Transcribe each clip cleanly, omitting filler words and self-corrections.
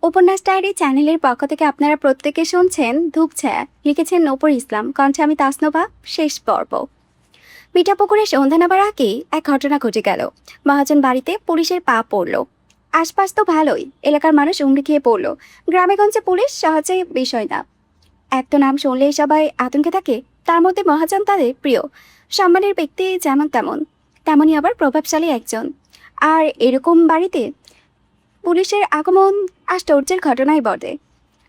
উপন্যাস ডায়েরি চ্যানেলের পক্ষ থেকে আপনারা প্রত্যেকে শুনছেন ধূপছায়া, লিখেছেন নূপুর ইসলাম, কণ্ঠে আমি তাসনোভা। শেষ পর্ব। মিঠাপুকুরে সন্ধ্যা নামার আগেই এক ঘটনা ঘটে গেল। মহাজন বাড়িতে পুলিশের পা পড়ল। আশপাশ তো ভালোই, এলাকার মানুষ উমড়ে খেয়ে পড়ল। গ্রামেগঞ্জে পুলিশ সহজে বিষয় না। এক তো নাম শুনলেই সবাই আতঙ্কে থাকে, তার মধ্যে মহাজন তাদের প্রিয় সম্মানের ব্যক্তি, যেমন তেমন তেমনই আবার প্রভাবশালী একজন। আর এরকম বাড়িতে পুলিশের আগমন আশ্চর্যের ঘটনাই বটে।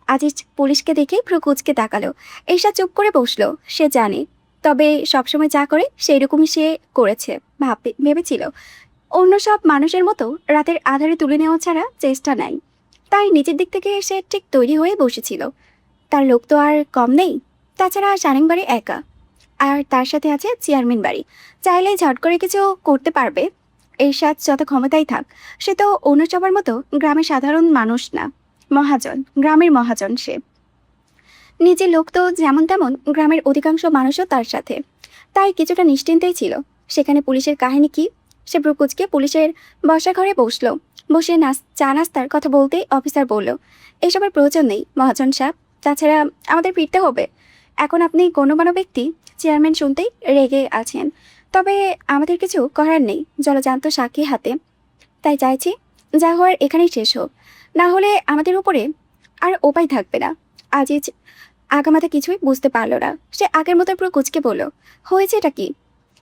আজিজ পুলিশকে দেখে ভ্রু কুঁচকে তাকালো। এসা চুপ করে বসলো। সে জানে, তবে সবসময় যা করে সেই রকমই সে করেছে। ভেবেছিল অন্য সব মানুষের মতো রাতের আধারে তুলে নেওয়া ছাড়া চেষ্টা নাই। তাই নিজের দিক থেকে সে ঠিক তৈরি হয়ে বসেছিল। তার লোক তো আর কম নেই। তাছাড়া সারেং বাড়ি একা, আর তার সাথে আছে চেয়ারম্যান বাড়ি। চাইলেই ঝট করে কিছু করতে পারবে। এরশাদ যত ক্ষমতাই থাক, সে তো অন্য সবার মতো গ্রামের সাধারণ মানুষ না। মহাজন, গ্রামের মহাজন সে। নিজের লোক তো যেমন তেমন, গ্রামের অধিকাংশ মানুষও তার সাথে। তাই কিছুটা নিশ্চিন্তেই ছিল। সেখানে পুলিশের কাহিনী কি? সে ব্রুকুচকে পুলিশের বসা ঘরে বসলো। বসে চা নাস্তার কথা বলতেই অফিসার বলল, এইসবের প্রয়োজন নেই মহাজন সাহেব। তাছাড়া আমাদের ফিরতে হবে। এখন আপনি গণ্যমান্য ব্যক্তি, চেয়ারম্যান শুনতেই রেগে আছেন। তবে আমাদের কিছু করার নেই জলজান্ত সাক্ষী হাতে। তাই চাইছি যা হওয়ার এখানেই শেষ হোক। না হলে আমাদের উপরে আর উপায় থাকবে না। আজিজ আগামাথা কিছুই বুঝতে পারল না। সে আগের মতো পুরো কুচকে বলল, হয়েছে এটা কি?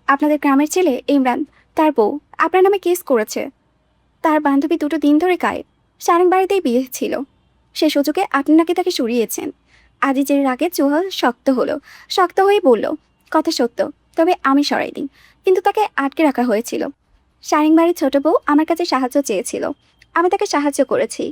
আপনাদের গ্রামের ছেলে ইমরান, তার বউ আপনার নামে কেস করেছে। তার বান্ধবী দুটো দিন ধরে গায়ে। সারেং বাড়িতেই বিয়ে ছিল। সে সুযোগে আপনি নাকি তাকে সরিয়েছেন। আজিজের রাগে চোহাল শক্ত হলো। শক্ত হয়ে বলল, কথা সত্য, তবে আমি সরাইনি। কিন্তু তাকে আটকে রাখা হয়েছিল। সারেং বাড়ির ছোট বউ আমার কাছে সাহায্য চেয়েছিল। আমি তাকে সাহায্য করেছি।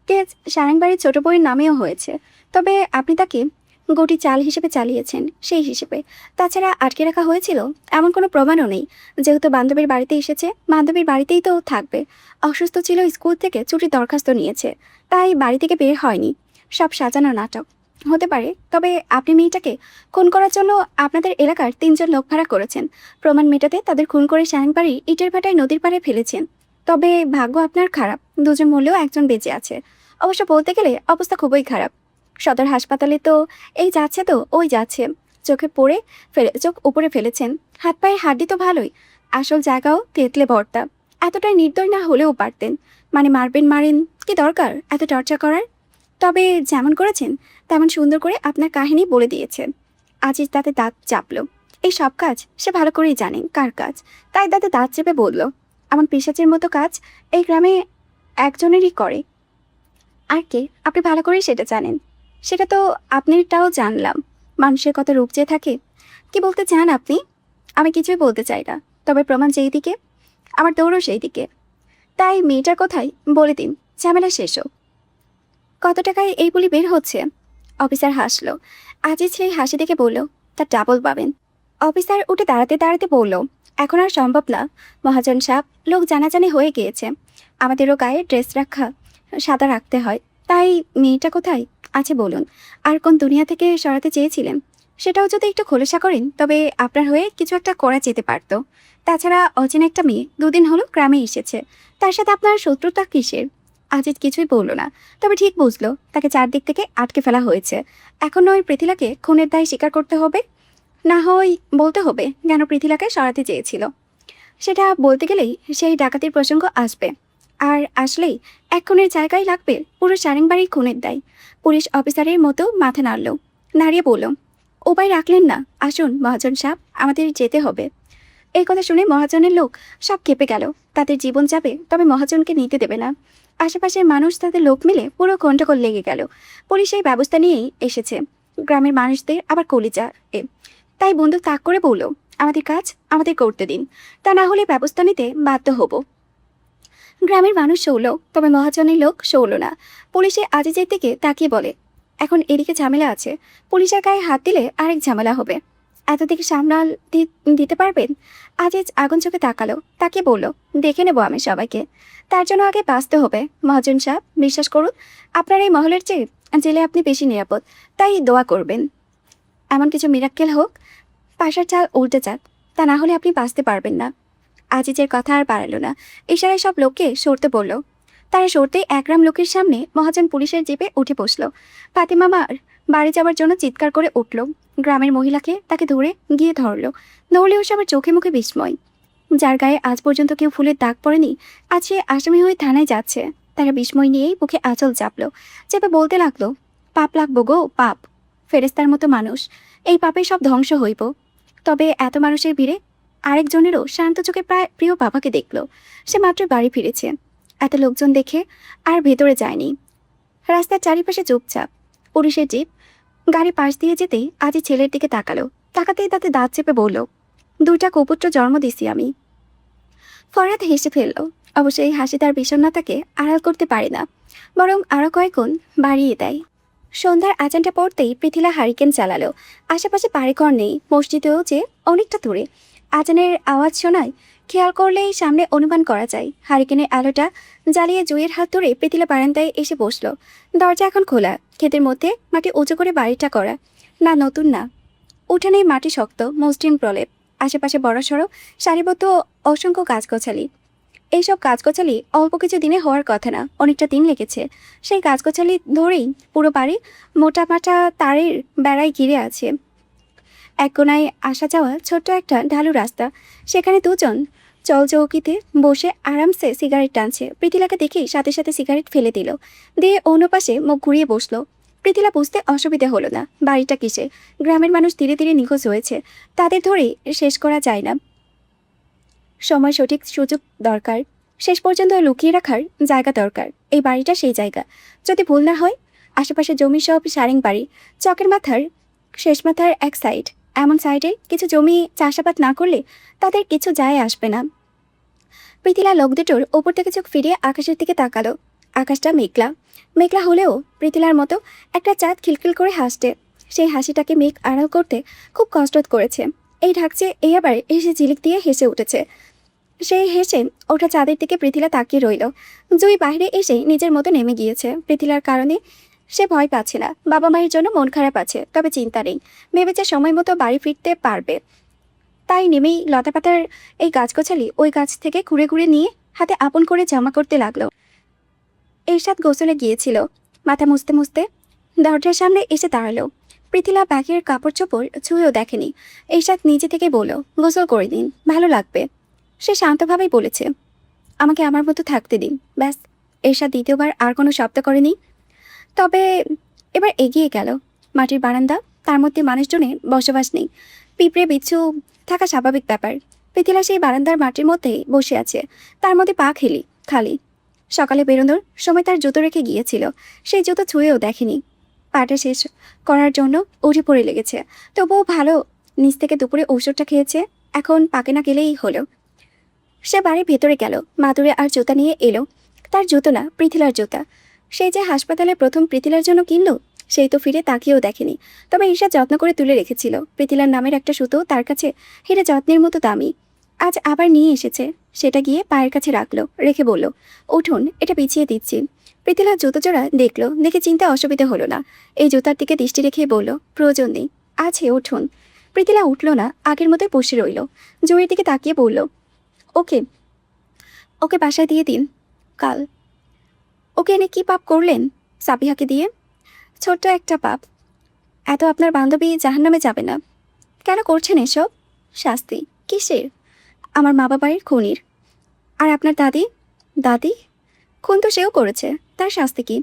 কেস সারেং বাড়ির ছোট বউয়ের নামেও হয়েছে। তবে আপনি তাকে গোটি চাল হিসেবে চালিয়েছেন, সেই হিসেবে। তাছাড়া আটকে রাখা হয়েছিল এমন কোনো প্রমাণও নেই। যেহেতু বান্ধবীর বাড়িতে এসেছে, বান্ধবীর বাড়িতেই তো থাকবে। অসুস্থ ছিল, স্কুল থেকে ছুটির দরখাস্ত নিয়েছে, তাই বাড়ি থেকে বের হয়নি। সব সাজানো নাটক হতে পারে। তবে আপনি মেয়েটাকে খুন করার জন্য আপনাদের এলাকার 3জন লোক ভাড়া করেছেন। প্রমাণ মেটাতে তাদের খুন করে সারেংবাড়ি ইটের ভাটায় নদীর পাড়ে ফেলেছেন। তবে ভাগ্য আপনার খারাপ, দুজন মরলেও একজন বেঁচে আছে। অবশ্য বলতে গেলে অবস্থা খুবই খারাপ। সদর হাসপাতালে তো এই যাচ্ছে তো ওই যাচ্ছে। চোখ উপরে ফেলেছেন। হাত পায়ের হাড্ডি তো ভালোই, আসল জায়গাও তেতলে ভর্তা। এতটাই নির্দয় না হলেও পারতেন। মানে মারেন, কি দরকার এত চর্চা করার? তবে যেমন করেছেন তেমন সুন্দর করে আপনার কাহিনী বলে দিয়েছেন। আজিজ দাঁতে দাঁত চাপলো। এই সব কাজ সে ভালো করেই জানেন কার কাজ। তাই দাঁতে দাঁত চেপে বলল, এমন পিশাচের মতো কাজ এই গ্রামে একজনেরই করে। আর কে? আপনি ভালো করেই সেটা জানেন। সেটা তো আপনিটাও জানলাম। মানুষের কত রূপ যে থাকে। কি বলতে চান আপনি? আমি কিছুই বলতে চাই না। তবে প্রমাণ যেই দিকে, আমার দৌড়ও সেই দিকে। তাই মেয়েটার কথাই বলে দিন, ঝামেলা শেষ হোক। কত টাকায় এই বলি বের হচ্ছে? অফিসার হাসলো। আজিজ সেই হাসি দেখে বলল, তার ডাবল পাবেন। অফিসার উঠে দাঁড়াতে দাঁড়াতে বলল, এখন আর সম্ভব না মহাজন সাহেব, লোক জানাজানি হয়ে গিয়েছে। আমাদেরও গায়ে ড্রেস সাদা রাখতে হয়। তাই মেয়েটা কোথায় আছে বলুন? আর কোন দুনিয়া থেকে সরাতে চেয়েছিলেন সেটাও যদি একটু খোলসা করেন, তবে আপনার হয়ে কিছু একটা করা যেতে পারত। তাছাড়া অচেনা একটা মেয়ে 2 দিন হলো গ্রামে এসেছে, তার সাথে আপনার শত্রুতা কিসের? আজিজ কিছুই বলল না। তবে ঠিক বুঝলো তাকে চারদিক থেকে আটকে ফেলা হয়েছে। এখন নয় পৃথিলাকে খুনের দায় স্বীকার করতে হবে, না হয় বলতে হবে কেন পৃথিলাকে সরাতে চেয়েছিল। সেটা বলতে গেলেই সেই ডাকাতির প্রসঙ্গ আসবে। আর আসলেই এক খুনের জায়গায় লাগবে পুরো সারেংবাড়ি খুনের দায়। পুলিশ অফিসারের মতো মাথা নাড়ল, নাড়িয়ে বলল, উপায় রাখলেন না? আসুন মহাজন সাহেব, আমাদের যেতে হবে। এই কথা শুনে মহাজনের লোক সব কেঁপে গেল। তাদের জীবন যাবে, তবে মহাজনকে নিতে দেবে না। আশেপাশের মানুষ তাদের লোক মিলে পুরো গন্ডগোল লেগে গেল। পুলিশ এই ব্যবস্থা নিয়েই এসেছে। গ্রামের মানুষদের আবার কলিজা এ। তাই বন্দুক তাক করে বলল, আমাদের কাজ আমাদের করতে দিন, তা না হলে ব্যবস্থা নিতে বাধ্য হব। গ্রামের মানুষ সৌল, তবে মহাজনের লোক সৌল না। পুলিশে আজিজের দিকে তাকিয়ে বলে, এখন এদিকে ঝামেলা আছে, পুলিশের গায়ে হাত দিলে আরেক ঝামেলা হবে। এত দিকে দিতে পারবেন? আজিজ আগুন চোখে তাকালো, তাকিয়ে বলল, দেখে নেব আমি সবাইকে। তার জন্য আগে বাঁচতে হবে মহাজন সাহেব। বিশ্বাস করুন, আপনার এই মহলের চেয়ে জেলে আপনি বেশি নিরাপদ। তাই দোয়া করবেন এমন কিছু মিরাক্কেল হোক, পাশার চাল উল্টে যাক, তা না হলে আপনি বাঁচতে পারবেন না। আজিজের কথা আর বাড়ালো না। ইশারায় সব লোককে সরতে বলল। তারা সরতেই একরাম লোকের সামনে মহাজন পুলিশের জিপে উঠে বসল। ফাতেমা মার বাড়ি যাওয়ার জন্য চিৎকার করে উঠল। গ্রামের মহিলাকে তাকে ধরে গিয়ে ধরলেও সবার চোখে মুখে বিস্ময়। যার গায়ে আজ পর্যন্ত কেউ ফুলের দাগ পড়েনি, আজ সে আসামি হয়ে থানায় যাচ্ছে। তারা বিস্ময় নিয়েই বুকে আঁচল চেপে বলতে লাগলো, পাপ লাগবো গো, পাপ। ফেরেস্তার মতো মানুষ, এই পাপে সব ধ্বংস হইব। তবে এত মানুষের ভিড়ে আরেকজনেরও শান্ত চোখে প্রায় প্রিয় বাবাকে দেখল। সে মাত্র বাড়ি ফিরেছে, এত লোকজন দেখে আর ভেতরে যায়নি। রাস্তার চারিপাশে চুপচাপ। পুলিশের জিপ গাড়ি পাশ দিয়ে যেতেই আজি ছেলের দিকে তাকাতেই তাতে দাঁত চেপে বলল, 2টা কুপুত্র জন্ম দিছি আমি। ফরহাদ হেসে ফেলল। অবশ্য এই হাসি তার বিষণ্ণতাকে আড়াল করতে পারে না, বরং আরও কয়েক গুণ বাড়িয়ে দেয়। সন্ধ্যার আজানটা পড়তেই পৃথিলা হারিকেন চালালো। আশেপাশে বাড়িঘর নেই, মসজিদেও যে অনেকটা দূরে। আজানের আওয়াজ শোনায় খেয়াল করলেই সামনে অনুমান করা যায়। হারিকেনের আলোটা জ্বালিয়ে জুইয়ের হাত ধরে পৃথিলা বারান্দায় এসে বসলো। দরজা এখন খোলা। ক্ষেতের মধ্যে মাটি উঁচু করে বাড়িটা করা, না নতুন না। উঠানেই মাটি শক্ত, মসৃণ প্রলেপ। আশেপাশে বড়সড় সারিবদ্ধ অসংখ্য গাছগাছালি। এইসব গাছগাছালি অল্প কিছু দিনে হওয়ার কথা না, অনেকটা দিন লেগেছে। সেই গাছগাছালি ধরেই পুরো বাড়ি মোটামাটা তারের বেড়ায় ঘিরে আছে। এক কোনায় আসা যাওয়া ছোট্ট একটা ঢালু রাস্তা, সেখানে দুজন চৌকিতে বসে আরামসে সিগারেট টানছে। পৃথিলাকে দেখেই সাথে সাথে সিগারেট ফেলে দিয়ে অন্য পাশে মুখ ঘুরিয়ে বসলো। পৃথিলা বুঝতে অসুবিধা হলো না বাড়িটা কিসে। গ্রামের মানুষ ধীরে ধীরে নিখোঁজ হয়েছে, তাদের ধরেই শেষ করা যায় না। সময় সঠিক সুযোগ দরকার, শেষ পর্যন্ত লুকিয়ে রাখার জায়গা দরকার। এই বাড়িটা সেই জায়গা, যদি ভুল না হয়। আশেপাশে জমি সব সারেং বাড়ি, চকের মাথার শেষ মাথার এক সাইড। এমন সাইডে কিছু জমি চাষাবাদ না করলে তাদের কিছু যায় আসবে না। পৃথিলা লোক দুটোর ওপর থেকে চোখ ফিরিয়ে আকাশের দিকে তাকালো। আকাশটা মেঘলা মেঘলা হলেও পৃথিলার মতো একটা চাঁদ খিলখিল করে হাসছে। সেই হাসিটাকে মেঘ আড়াল করতে খুব কষ্ট করেছে। এই ঢাকছে, এই আবার এসে ঝিলিক দিয়ে হেসে উঠেছে। সেই হেসে ওঠা চাঁদের দিকে পৃথিলা তাকিয়ে রইল। জুই বাইরে এসে নিজের মতো নেমে গিয়েছে। পৃথিলার কারণে সে ভয় পাচ্ছে না, বাবা মায়ের জন্য মন খারাপ আছে, তবে চিন্তা নেই, ভেবেছে সময় মতো বাড়ি ফিরতে পারবে। তাই নেমেই লতাপাতার এই গাছগাছালি ওই গাছ থেকে ঘুরে ঘুরে নিয়ে হাতে আপন করে জমা করতে লাগলো। এরশাদ গোসলে গিয়েছিল, মাথা মুছতে মুছতে দরজার সামনে এসে দাঁড়ালো। পৃথিলা ব্যাগের কাপড় চোপড় ছুঁয়েও দেখেনি। এরশাদ নিজে থেকে বলল, গোসল করে দিন, ভালো লাগবে। সে শান্তভাবেই বলেছে, আমাকে আমার মতো থাকতে দিন, ব্যাস। এরশাদ দ্বিতীয়বার আর কোনো শব্দ করেনি। তবে এবার এগিয়ে গেল। মাটির বারান্দা, তার মধ্যে মানুষজনের বসবাস নেই, পিঁপড়ে বিচ্ছু থাকা স্বাভাবিক ব্যাপার। পৃথিলা সেই বারান্দার মাটির মধ্যেই বসে আছে, তার মধ্যে পা খালি। সকালে বেরোনোর সময় তার জুতো রেখে গিয়েছিল, সেই জুতো ছুঁয়েও দেখেনি। পাটা শেষ করার জন্য উঠে পড়ে লেগেছে, তবুও ভালো নিচ থেকে দুপুরে ঔষধটা খেয়েছে, এখন পাকে না গেলেই হলো। সে বাড়ির ভেতরে গেল, মাদুরে আর জুতা নিয়ে এলো। তার জুতো না, পৃথিলার জুতা। সেই যে হাসপাতালে প্রথম পৃথিলার জন্য কিনলো, সেই তো ফিরে তাকিয়েও দেখেনি। তবে ঈশা যত্ন করে তুলে রেখেছিল। পৃথিলার নামের একটা সুতো তার কাছে হীরা যত্নের মতো দামি। আজ আবার নিয়ে এসেছে, সেটা গিয়ে পায়ের কাছে রেখে বলল, উঠুন, এটা পিছিয়ে দিচ্ছি। পৃথিলার জুতো জোড়া দেখে চিন্তা অসুবিধা হলো না। এই জুতার দিকে দৃষ্টি রেখে বলল, প্রয়োজন নেই, আছে, উঠুন। পৃথিলা উঠল না, আগের মতোই বসে রইল। জুয়ের দিকে তাকিয়ে বলল, ওকে ওকে বাসায় দিয়ে দিন কাল। ওকে এনে কি পাপ করলেন সাবিহাকে দিয়ে? ছোট্ট একটা পাপ, এত আপনার বান্ধবী জাহান্নামে যাবে না। কেন করছেন এসব? শাস্তি কিসের? আমার মা বাবার খুনির। আর আপনার দাদি খুন তো সেও করেছে, তার শাস্তি কি?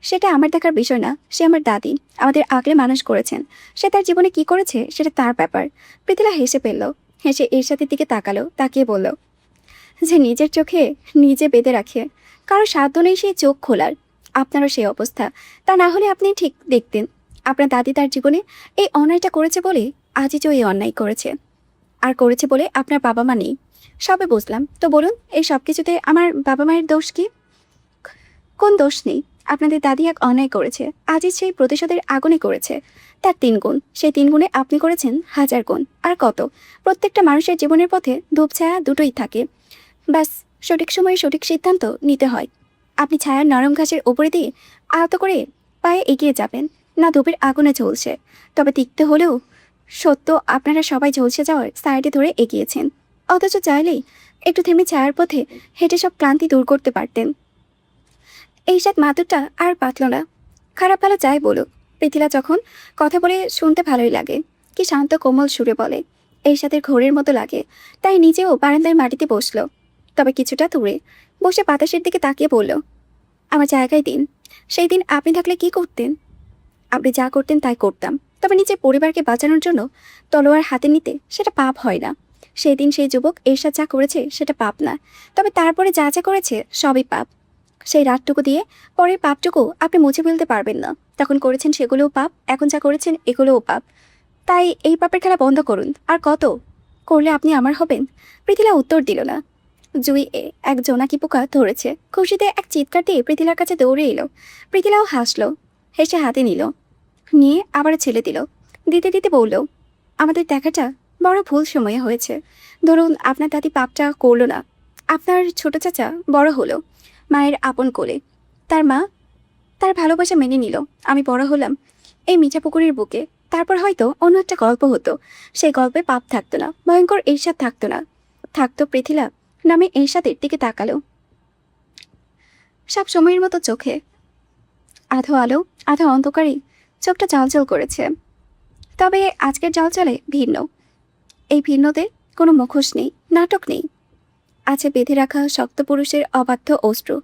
সেটা আমার দেখার বিষয় না। সে আমার দাদি, আমাদের আগলে মানুষ করেছেন। সে তার জীবনে কি করেছে সেটা তার ব্যাপার। পৃথিলা হেসে ফেলল। হেসে এরশাদের দিকে তাকিয়ে বলল, যে নিজের চোখে নিজে বেঁধে রাখে, কারো সাধ্য নেই সেই চোখ খোলার। আপনারও সেই অবস্থা। তা না হলে আপনি ঠিক দেখতেন। আপনার দাদি তার জীবনে এই অন্যায়টা করেছে বলে আজিজও এই অন্যায় করেছে, আর করেছে বলে আপনার বাবা মা নেই। সবে বুঝলাম, তো বলুন, এই সব কিছুতে আমার বাবা মায়ের দোষ কি? কোন দোষ নেই। আপনাদের দাদি এক অন্যায় করেছে, আজিজ সেই প্রতিশোধের আগুনে করেছে, তার 3 গুণ। সেই 3 গুণে আপনি করেছেন 1000 গুণ। আর কত? প্রত্যেকটা মানুষের জীবনের পথে ধূপ ছায়া দুটোই থাকে, ব্যাস। সঠিক সময়ে সঠিক সিদ্ধান্ত নিতে হয়। আপনি ছায়ার নরম ঘাসের উপরে দিয়ে আলতো করে পায়ে এগিয়ে যাবেন, না ধূপের আগুনে ঝলসে। তবে তিক্ত হলেও সত্য, আপনারা সবাই ঝলসে যাওয়ার সাইডে ধরে এগিয়েছেন, অথচ চাইলেই একটু থেমে ছায়ার পথে হেঁটে সব ক্লান্তি দূর করতে পারতেন। এই সাত মাদুরটা আর পাতল না। খারাপ ভালো যাই বলুক, পৃথিলা যখন কথা বলে শুনতে ভালোই লাগে। কি শান্ত কোমল সুরে বলে, এই সাথে ঘোরের মতো লাগে। তাই নিজেও বারান্দায় মাটিতে বসলো, তবে কিছুটা দূরে বসে বাতাসের দিকে তাকিয়ে বলল, আমার জায়গায় দিন। সেই দিন আপনি থাকলে কি করতেন? আপনি যা করতেন তাই করতাম, তবে নিজের পরিবারকে বাঁচানোর জন্য তলোয়ার হাতে নিতে সেটা পাপ হয় না। সেই দিন সেই যুবক এরশাদ যা করেছে সেটা পাপ না, তবে তারপরে যা যা করেছে সবই পাপ। সেই রাতটুকু দিয়ে পরের পাপটুকু আপনি মুছে ফেলতে পারবেন না। তখন করেছেন সেগুলোও পাপ, এখন যা করেছেন এগুলোও পাপ। তাই এই পাপের খেলা বন্ধ করুন। আর কত করলে আপনি আমার হবেন? পৃথিলা উত্তর দিল না। জুই এক জোনাকি পোকা ধরেছে। খুশিতে এক চিৎকার দিয়ে পৃথিলার কাছে দৌড়ে এলো। পৃথিলাও হাসলো, হেসে হাতে নিল, নিয়ে আবার ছেলে দিল। দিতে দিতে বলল, আমাদের দেখাটা বড় ভুল সময়ে হয়েছে। ধরুন আপনার দাদি পাপটা করলো না, আপনার ছোট চাচা বড় হলো মায়ের আপন কোলে। তার মা তার ভালোবাসা মেনে নিল। আমি বড় হলাম এই মিঠা পুকুরের বুকে। তারপর হয়তো অন্য একটা গল্প হতো। সেই গল্পে পাপ থাকতো না, ভয়ঙ্কর ঈর্ষাদ থাকতো না, থাকতো পৃথিলা নামে ঈর্ষাদের দিকে তাকালো সব সময়ের মতো চোখে। আধো আলো আধো অন্ধকারে চোখটা জলজল করেছে। তবে আজকের জলজলে ভিন্ন। এই ভিন্নতে কোনো মুখোশ নেই, নাটক নেই। আছে বেঁধে রাখা শক্ত পুরুষের অবাধ্য অশ্রু।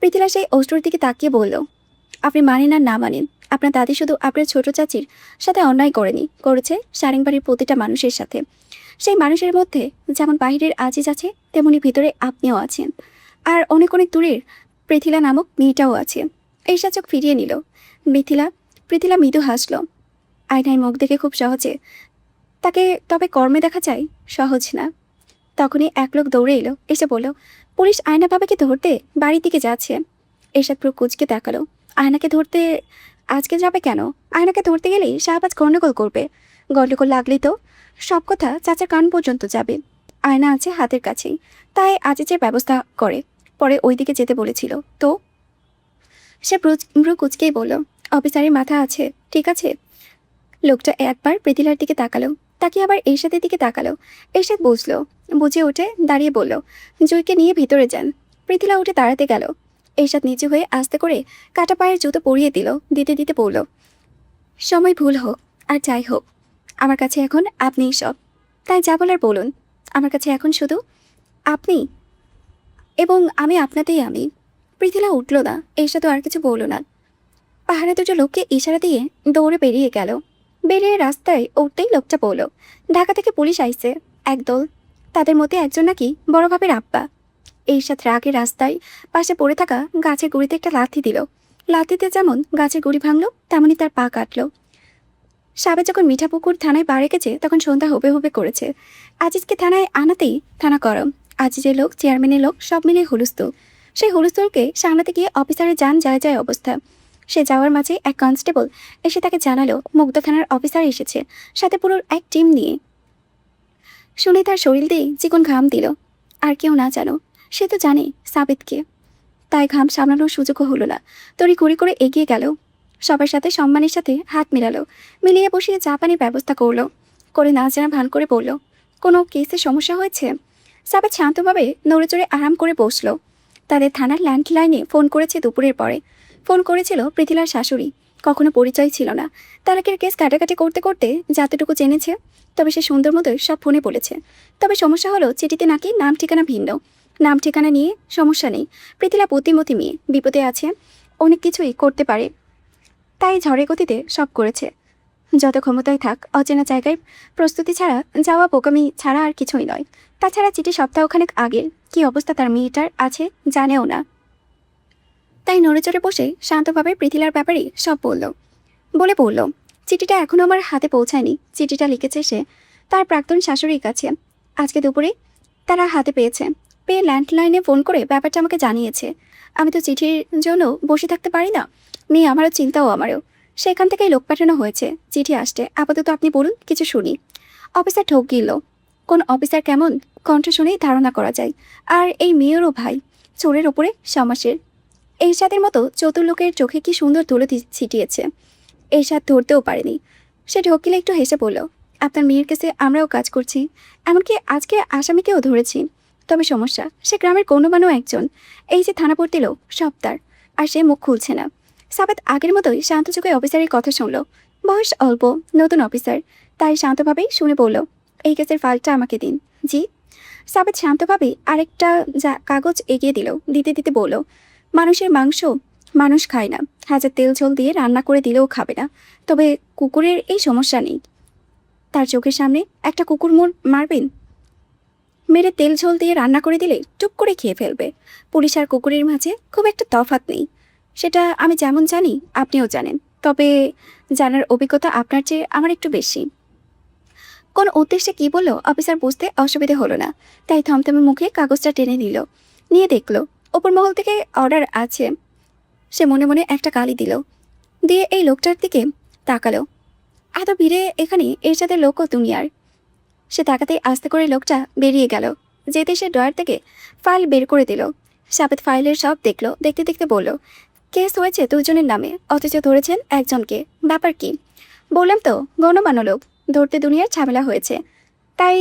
পৃথিলা সেই অশ্রুর দিকে তাকিয়ে বলল, আপনি মানেন আর না মানেন, আপনার দাদি শুধু আপনার ছোট চাচির সাথে অন্যায় করেনি, করেছে সারেংবাড়ির প্রতিটা মানুষের সাথে। সেই মানুষের মধ্যে যেমন বাহিরের আজিজ আছে, তেমনি ভিতরে আপনিও আছেন। আর অনেক অনেক দূরের পৃথিলা নামক মেয়েটাও আছে। এই চোখ ফিরিয়ে নিল পৃথিলা মৃদু হাসল। আয়নায় মুখ দেখে খুব সহজে তাকে, তবে কর্মে দেখা যায় সহজ না। তখনই এক লোক দৌড়ে এলো, এসে বলল, পুলিশ আয়না বাবাকে ধরতে বাড়ির দিকে যাচ্ছে। এরশাদ পুরো কুচকে তাকালো। আয়নাকে ধরতে আজকে যাবে কেন? আয়নাকে ধরতে গেলেই শাহবাজ গন্ডগোল করবে। গন্ডগোল লাগলেই তো সব কথা চাচার কান পর্যন্ত যাবে। আয়না আছে হাতের কাছেই, তাই আজিজের ব্যবস্থা করে পরে ওই দিকে যেতে বলেছিল তো। সে ভ্রু কুচকেই বলল, অফিসারের মাথা আছে, ঠিক আছে। লোকটা একবার পৃথিলার দিকে তাকালো, তাকিয়ে আবার এরশাদের দিকে তাকালো। এরশাদ বুঝলো, বুঝে উঠে দাঁড়িয়ে বলল, জুইকে নিয়ে ভিতরে যান। পৃথিলা উঠে দাঁড়াতে গেল। এরশাদ নিচু হয়ে আস্তে করে কাটা পায়ের জুতো পরিয়ে দিল। দিতে দিতে বলল, সময় ভুল হোক আর যাই হোক, আমার কাছে এখন আপনিই সব। তাই যা বলার বলুন। আমার কাছে এখন শুধু আপনি, এবং আমি আপনাতেই আমি। পৃথিলা উঠল না, এরশাদও আর কিছু বলল না। পাহাড়ে দুটো লোককে ইশারা দিয়ে দৌড়ে বেরিয়ে গেল। বেরিয়ে রাস্তায় উঠতেই লোকটা বলল, ঢাকা থেকে পুলিশ আইছে একদল। তাদের মধ্যে একজন নাকি বড় ভাবের আব্বা। এরশাদ রাগে রাস্তায় পাশে পড়ে থাকা গাছের গুড়িতে একটা লাথি দিল। লাথিতে যেমন গাছের গুড়ি ভাঙলো, তেমনি তার পা কাটলো। সাবে যখন মিঠাপুকুর থানায় পা রেখেছে তখন সন্ধ্যা হবে হবে করেছে। আজিজকে থানায় আনাতেই থানা গরম। আজিজের লোক, চেয়ারম্যানের লোক সব মিলে হুলস্থুল। সেই হুলস্থুলকে সামলাতে গিয়ে অফিসারের যান যায় যায় অবস্থা। সে যাওয়ার মাঝে এক কনস্টেবল এসে তাকে জানালো মুগ্ধা থানার অফিসার এসেছে, সাথে পুরো এক টিম নিয়ে। শুনে তার শরীর দিয়ে চিকন ঘাম দিল। আর কেউ না জানো, সে তো জানে সাবিতকে। তাই ঘাম সামলানোর সুযোগও হলো না। তড়ি ঘুরি করে এগিয়ে গেল, সবার সাথে সম্মানের সাথে হাত মিলালো, মিলিয়ে বসিয়ে চা পানির ব্যবস্থা করলো। করে না জানা ভান করে বলল, কোনো কেসে সমস্যা হয়েছে? সাবিত শান্তভাবে নড়ে চড়ে আরাম করে বসলো। তাদের থানার ল্যান্ডলাইনে ফোন করেছে দুপুরের পরে। ফোন করেছিল পৃথিলার শাশুড়ি। কখনো পরিচয় ছিল না। তালাকের কেস কাটাকাটি করতে করতে যতটুকু জেনেছে, তবে সে সুন্দর মতোই সব ফোনে বলেছে। তবে সমস্যা হলো চিঠিতে নাকি নাম ঠিকানা ভিন্ন। নাম ঠিকানা নিয়ে সমস্যা নেই। পৃথিলা বুদ্ধিমতী মেয়ে, বিপদে আছে, অনেক কিছুই করতে পারে। তাই ঝড়ে গতিতে সব করেছে। যত ক্ষমতায় থাক, অচেনা জায়গায় প্রস্তুতি ছাড়া যাওয়া বোকামি ছাড়া আর কিছুই নয়। তাছাড়া চিঠি সপ্তাহখানেক আগের, কি অবস্থা তার মেয়েটার আছে জানেও না। তাই নড়ে চড়ে বসে শান্তভাবে পৃথিলার ব্যাপারে সব বলল, চিঠিটা এখনো আমার হাতে পৌঁছায়নি। চিঠিটা লিখেছে সে তার প্রাক্তন শাশুড়ির কাছে। আজকে দুপুরে তারা হাতে পেয়েছে। পেয়ে ল্যান্ডলাইনে ফোন করে ব্যাপারটা আমাকে জানিয়েছে। আমি তো চিঠির জন্য বসে থাকতে পারি না। মেয়ে আমারও, চিন্তাও আমারও। সেখান থেকেই লোক পাঠানো হয়েছে। চিঠি আসছে, আপাতত আপনি বলুন, কিছু শুনি। অফিসার ঠক গিল। কোন অফিসার কেমন কণ্ঠ শুনেই ধারণা করা যায়। আর এই মেয়েরও ভাই চোরের ওপরে সমাসের। এরশাদের মতো চতুর লোকের চোখে কি সুন্দর ধুলো ছিটিয়েছে। এরশাদ ধরতেও পারেনি। সে ঢকিলে একটু হেসে বলল, আপনার মেয়ের কাছে আমরাও কাজ করছি, এমনকি আজকে আসামিকেও ধরেছি। তবে সমস্যা, সে গ্রামের কোনো একজন। এই যে থানা পড়তে লোক, সব তার। আর সে মুখ খুলছে না। সাবেত আগের মতোই শান্ত চোখে অফিসারের কথা শুনল। বয়স অল্প, নতুন অফিসার, তাই শান্তভাবেই শুনে বলল, এই কেসের ফাইলটা আমাকে দিন। জি। সাবেত শান্তভাবে আরেকটা কাগজ এগিয়ে দিল। দিতে দিতে বলল, মানুষের মাংস মানুষ খায় না, হাজার তেল ঝোল দিয়ে রান্না করে দিলেও খাবে না। তবে কুকুরের এই সমস্যা নেই। তার চোখের সামনে একটা কুকুর মারবেন, মেরে তেল ঝোল দিয়ে রান্না করে দিলে টুপ করে খেয়ে ফেলবে। পুলিশ আর কুকুরের মাঝে খুব একটা তফাৎ নেই, সেটা আমি যেমন জানি আপনিও জানেন। তবে জানার অভিজ্ঞতা আপনার চেয়ে আমার একটু বেশি। কোন উদ্দেশ্যে কি বললো অফিসার বুঝতে অসুবিধে হলো না, তাই থমথমে মুখে কাগজটা টেনে নিল। নিয়ে দেখলো ওপর মহল থেকে অর্ডার আছে। সে মনে মনে একটা গালি দিল, দিয়ে এই লোকটার দিকে তাকালো। এত ভিড়ে এখানে এর সাথে লোকও দুনিয়ার। সে তাকাতেই আস্তে করে লোকটা বেরিয়ে গেল। যেতে সে ড্রয়ার থেকে ফাইল বের করে দিল। সাবেত ফাইলের সব দেখলো। দেখতে দেখতে বলল, কেস হয়েছে দুজনের নামে, অথচ ধরেছেন একজনকে। ব্যাপার কি? বললাম তো, গণমান্য লোক, ধরতে দুনিয়ার ঝামেলা হয়েছে, তাই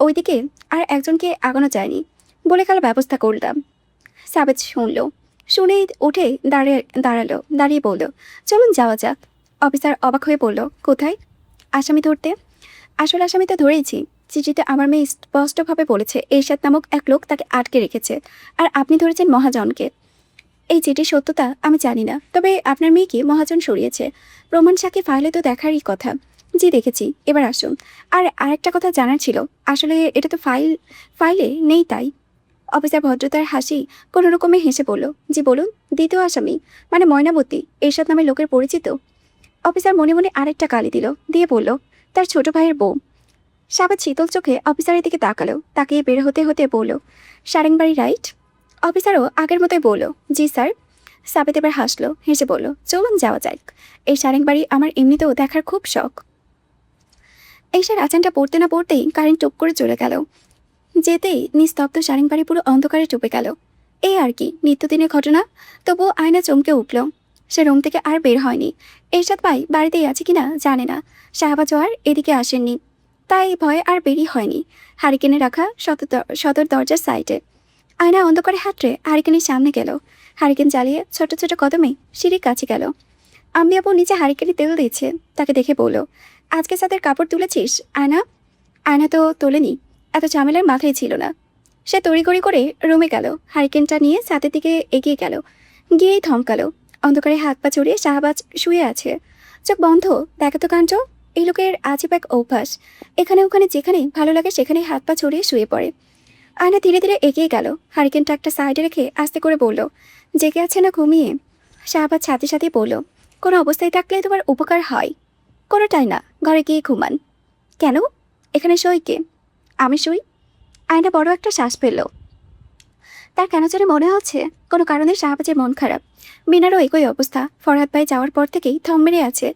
ওইদিকে আর একজনকে আগানো যায়নি বলে কাল ব্যবস্থা করলাম। সাবেত শুনল, শুনেই উঠে দাঁড়িয়ে বলল, চলুন যাওয়া যাক। অফিসার অবাক হয়ে বলল, কোথায়? আসামি ধরতে। আসল আসামি তো ধরেইছি। চিঠিতে আমার মেয়ে স্পষ্টভাবে বলেছে এরশাদ নামক এক লোক তাকে আটকে রেখেছে, আর আপনি ধরেছেন মহাজনকে। এই চিঠির সত্যতা আমি জানি না, তবে আপনার মেয়েকে মহাজন সরিয়েছে। প্রমাণ সাক্ষী ফাইলে তো দেখারই কথা। জি দেখেছি। এবার আসুন। আর আরেকটা কথা জানার ছিল, আসলে এটা তো ফাইলে নেই তাই। অফিসার ভদ্রতার হাসি কোনো রকমে হেসে বলল, জি বলুন। দ্বিতীয় আসামি মানে ময়নাবতী, এরশাদ নামের লোকের পরিচিত। অফিসার মনে মনে আরেকটা গালি দিল, দিয়ে বলল, তার ছোট ভাইয়ের বউ। সাবেত শীতল চোখে অফিসারের দিকে তাকালো। তাকিয়ে বের হতে হতে বলল, সারেংবাড়ি রাইট? অফিসারও আগের মতোই বলল, জি স্যার। সাবেত এবার হাসলো, হেসে বলল, চলুন যাওয়া যাক। এই সারেংবাড়ি আমার এমনিতেও দেখার খুব শখ। এই স্যার আচানটা পড়তে না পড়তেই কারেন্ট টুপ করে চলে গেল। যেতেই নিস্তব্ধ সারেংবাড়ি পুরো অন্ধকারে চুপে গেল। এই আর কি, নিত্যদিনের ঘটনা। তবুও আয়না চমকে উঠল। সে রুম থেকে আর বের হয়নি। এরশাদ ভাই বাড়িতেই আছে কিনা জানে না। শাহবাজ আর এদিকে আসেননি, তাই ভয়ে আর বেরি হয়নি। হারিকেনে রাখা সদর দরজার সাইডে আয়না অন্ধকারে হাতড়ে হারিকেনের সামনে গেল। হারিকেন জ্বালিয়ে ছোট ছোট কদমে সিঁড়ির কাছে গেল। আম্মি আপু নিচে হারিকেনে তেল দিচ্ছে। তাকে দেখে বলল, আজকে সাদের কাপড় তুলেছিস? আয়না আয়না তো তোলেনি, এত ঝামেলার মাথায় ছিল না। সে তড়িঘড়ি করে রুমে গেল। হারিকেনটা নিয়ে ছাদের দিকে এগিয়ে গেল। গিয়েই থমকালো। অন্ধকারে হাত পা ছড়িয়ে শাহবাজ শুয়ে আছে, চোখ বন্ধ। দেখে তো কাণ্ড, এই লোকের আজীব এক অভ্যাস। এখানে ওখানে যেখানে ভালো লাগে সেখানে হাত পা ছড়িয়ে শুয়ে পড়ে। আয়না ধীরে ধীরে এগিয়ে গেল। হারিকেনটা একটা সাইডে রেখে আস্তে করে বলল, জেগে আছে না ঘুমিয়ে? শাহবাজ সাথে সাথে বলল, কোনো অবস্থায় থাকলে তোমার উপকার হয়। কোনোটাই না, ঘরে গিয়ে ঘুমান। কেন? এখানে সই কে? আমি সই। আয়না বড় একটা শ্বাস ফেলল। তার কেন যেন মনে হচ্ছে কোনো কারণে শাহবাজের মন খারাপ। মিনারও একই অবস্থা। ফরহাদ ভাই যাওয়ার পর থেকেই থম মেরে আছে।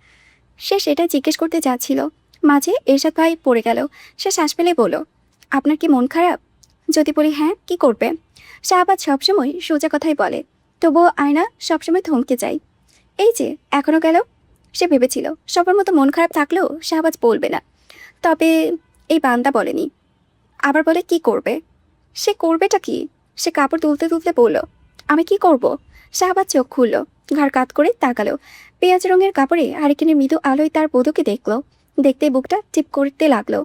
সে সেটা জিজ্ঞেস করতে যাচ্ছিল, মাঝে এরশাদ ভাই পড়ে গেল। সে শ্বাস ফেলে বলল, আপনার কি মন খারাপ? যদি বলি হ্যাঁ, কি করবে? শাহবাজ সবসময় সোজা কথাই বলে, তবুও আয়না সবসময় থমকে যায়। এই যে এখনো গেল। সে ভেবেছিল সবার মতো মন খারাপ থাকলেও শাহবাজ বলবে না, তবে এই বান্দা বলেনি। আবার বলে কি করবে? সে করবেটা কি? সে কাপড় তুলতে তুলতে বলল, আমি কি করব? শাহবাজ চোখ খুলল, ঘাড় কাত করে তাকালো। পেঁয়াজ রঙের কাপড়ে হারিকেনের মৃদু আলোয় তার বধূকে দেখলো। দেখতে বুকটা টিপ করতে লাগলো।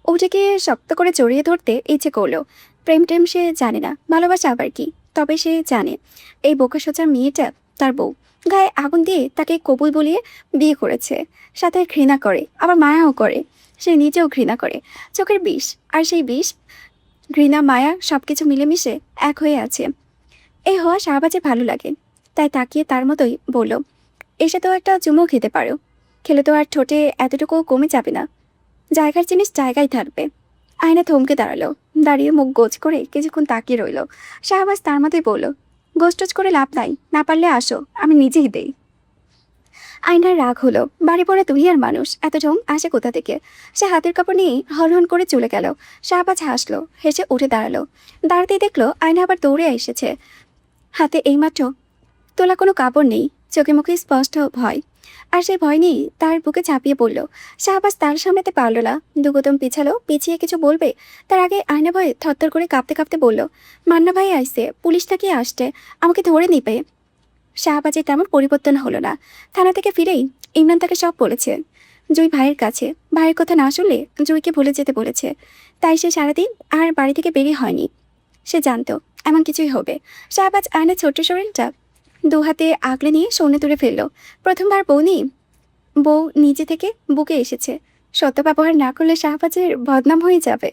ওটাকে শক্ত করে জড়িয়ে ধরতে ইচ্ছে করলো। প্রেম টেম সে জানে না, ভালোবাসা আবার কি। তবে সে জানে এই বোকা সোজা মেয়েটা তার বউ। গায়ে আগুন দিয়ে তাকে কবুল বলিয়ে বিয়ে করেছে। সাথে ঘৃণা করে, আবার মায়াও করে। সে নিজেও ঘৃণা করে। চোখের বিষ, আর সেই বিষ, ঘৃণা, মায়া সবকিছু মিলেমিশে এক হয়ে আছে। এই হওয়া শাহবাজের ভালো লাগে, তাই তাকিয়ে তার মতোই বলল, এসে তো একটা চুমো খেতে পারো। খেলে তো আর ঠোঁটে এতটুকু কমে যাবে না। জায়গার জিনিস জায়গায় থাকবে। আয়না থমকে দাঁড়ালো। দাঁড়িয়ে মুখ গোছ করে কিছুক্ষণ তাকিয়ে রইল। শাহবাজ তার মতোই বলল, গোষ্টোজ করে লাভ নাই, না পারলে আসো, আমি নিজেই দেই। আয়নার রাগ হলো। বাড়ি পড়ে দুনিয়ার মানুষ, এত ঢং আসে কোথা থেকে? সে হাতের কাপড় নিয়ে হরহন করে চলে গেল। শাহবাজ হাসলো, হেসে উঠে দাঁড়ালো। দাঁড়াতেই দেখলো আয়না আবার দৌড়ে এসেছে। হাতে এইমাত্র তোলা কোনো কাপড় নেই, চোখে মুখে স্পষ্ট ভয়। আর সেই ভয় নিয়েই তার বুকে ঝাঁপিয়ে পড়ল। শাহবাজ তার সামলাতে পারল না, দুকদম পিছালো। পিছিয়ে কিছু বলবে তার আগে আয়না ভয়ে থরথর করে কাঁপতে কাঁপতে বলল, মান্না ভাই আইসে, পুলিশ নাকি আসছে, আমাকে ধরে নিবে। শাহবাজের তেমন পরিবর্তন হলো না। থানা থেকে ফিরেই ইমরান তাকে সব বলেছে। জুই ভাইয়ের কাছে ভাইয়ের কথা না শুনলে জুইকে ভুলে যেতে বলেছে। তাই সে সারাদিন আর বাড়ি থেকে বেরিয়ে হয়নি। সে জানতো এমন কিছুই হবে। শাহবাজ আয়নার ছোট্ট শরীরটা দু হাতে আগলে নিয়ে শূন্যে তুলে ফেলল। প্রথমবার বউ নিজে থেকে বুকে এসেছে। সত্য ব্যবহার না করলে শাহবাজের বদনাম হয়ে যাবে।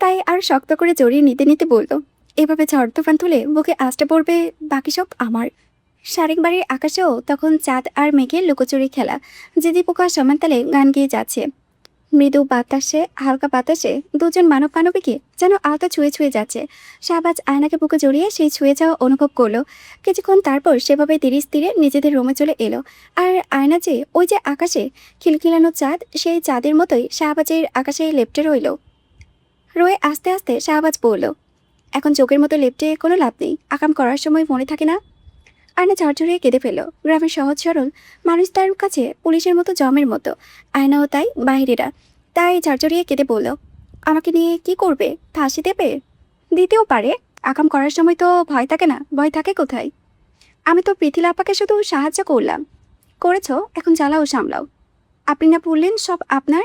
তাই আর শক্ত করে জড়িয়ে নিতে নিতে বলল, এভাবে ঝড় তুফান তুলে বুকে আসতে পড়বে, বাকি সব আমার। শারেক বাড়ির আকাশেও তখন চাঁদ আর মেঘের লুকোচুরি খেলা। জিদি পোকা সমান তালে গান গেয়ে যাচ্ছে। মৃদু বাতাসে, হালকা বাতাসে দুজন মানব মানবীকে যেন আলতো ছুঁয়ে ছুঁয়ে যাচ্ছে। শাহবাজ আয়নাকে বুকে জড়িয়ে সেই ছুঁয়ে যাওয়া অনুভব করলো। কিছুক্ষণ তারপর সেভাবে ধীরে স্থিরে নিজেদের রুমে চলে এলো। আর আয়না যে ওই যে আকাশে খিলখিলানো চাঁদ, সেই চাঁদের মতোই শাহবাজের আকাশে লেপ্টে রয়ে আস্তে আস্তে শাহবাজ বলল, এখন চোখের মতো লেপ্টে কোনো লাভ নেই, আকাম করার সময় মনে থাকে না। আয়না ঝরঝরিয়ে কেঁদে ফেলল। গ্রামের সহজ সরল মানুষ তার কাছে পুলিশের মতো জমের মতো, আয়নাও তাই, বাহিরেরা তাই ঝরঝরিয়ে কেঁদে বলল, আমাকে নিয়ে কি করবে, ফাঁসি দেবে? দিতেও পারে, আকাম করার সময় তো ভয় থাকে না। ভয় থাকে কোথায়? আমি তো পৃথিলা আপাকে শুধু সাহায্য করলাম। করেছ, এখন জ্বালাও সামলাও। আপনি না বললেন সব আপনার?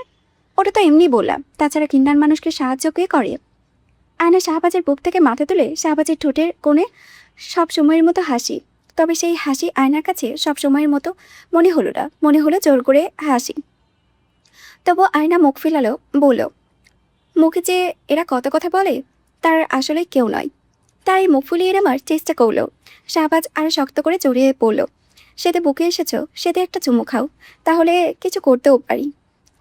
ওটা তো এমনি বললাম, তাছাড়া কিন্নার মানুষকে সাহায্য কে করে? আয়না শাহবাজের বুক থেকে মাথা তুলে শাহবাজের ঠোঁটের কোণে সব সময়ের মতো হাসি। তবে সেই হাসি আয়নার কাছে সব সময়ের মতো মনে হলো না, মনে হলো জোর করে হাসি। তবু আয়না মুখ ফেলালো, বলল, মুখে যে এরা কত কথা বলে, তার আসলে কেউ নয়। তাই মুখ ফুলিয়ে নেওয়ার চেষ্টা করলো। শাহবাজ আর শক্ত করে জড়িয়ে পড়ল। সেতে বুকে এসেছো, সেতে একটা চুমু খাও, তাহলে কিছু করতেও পারি।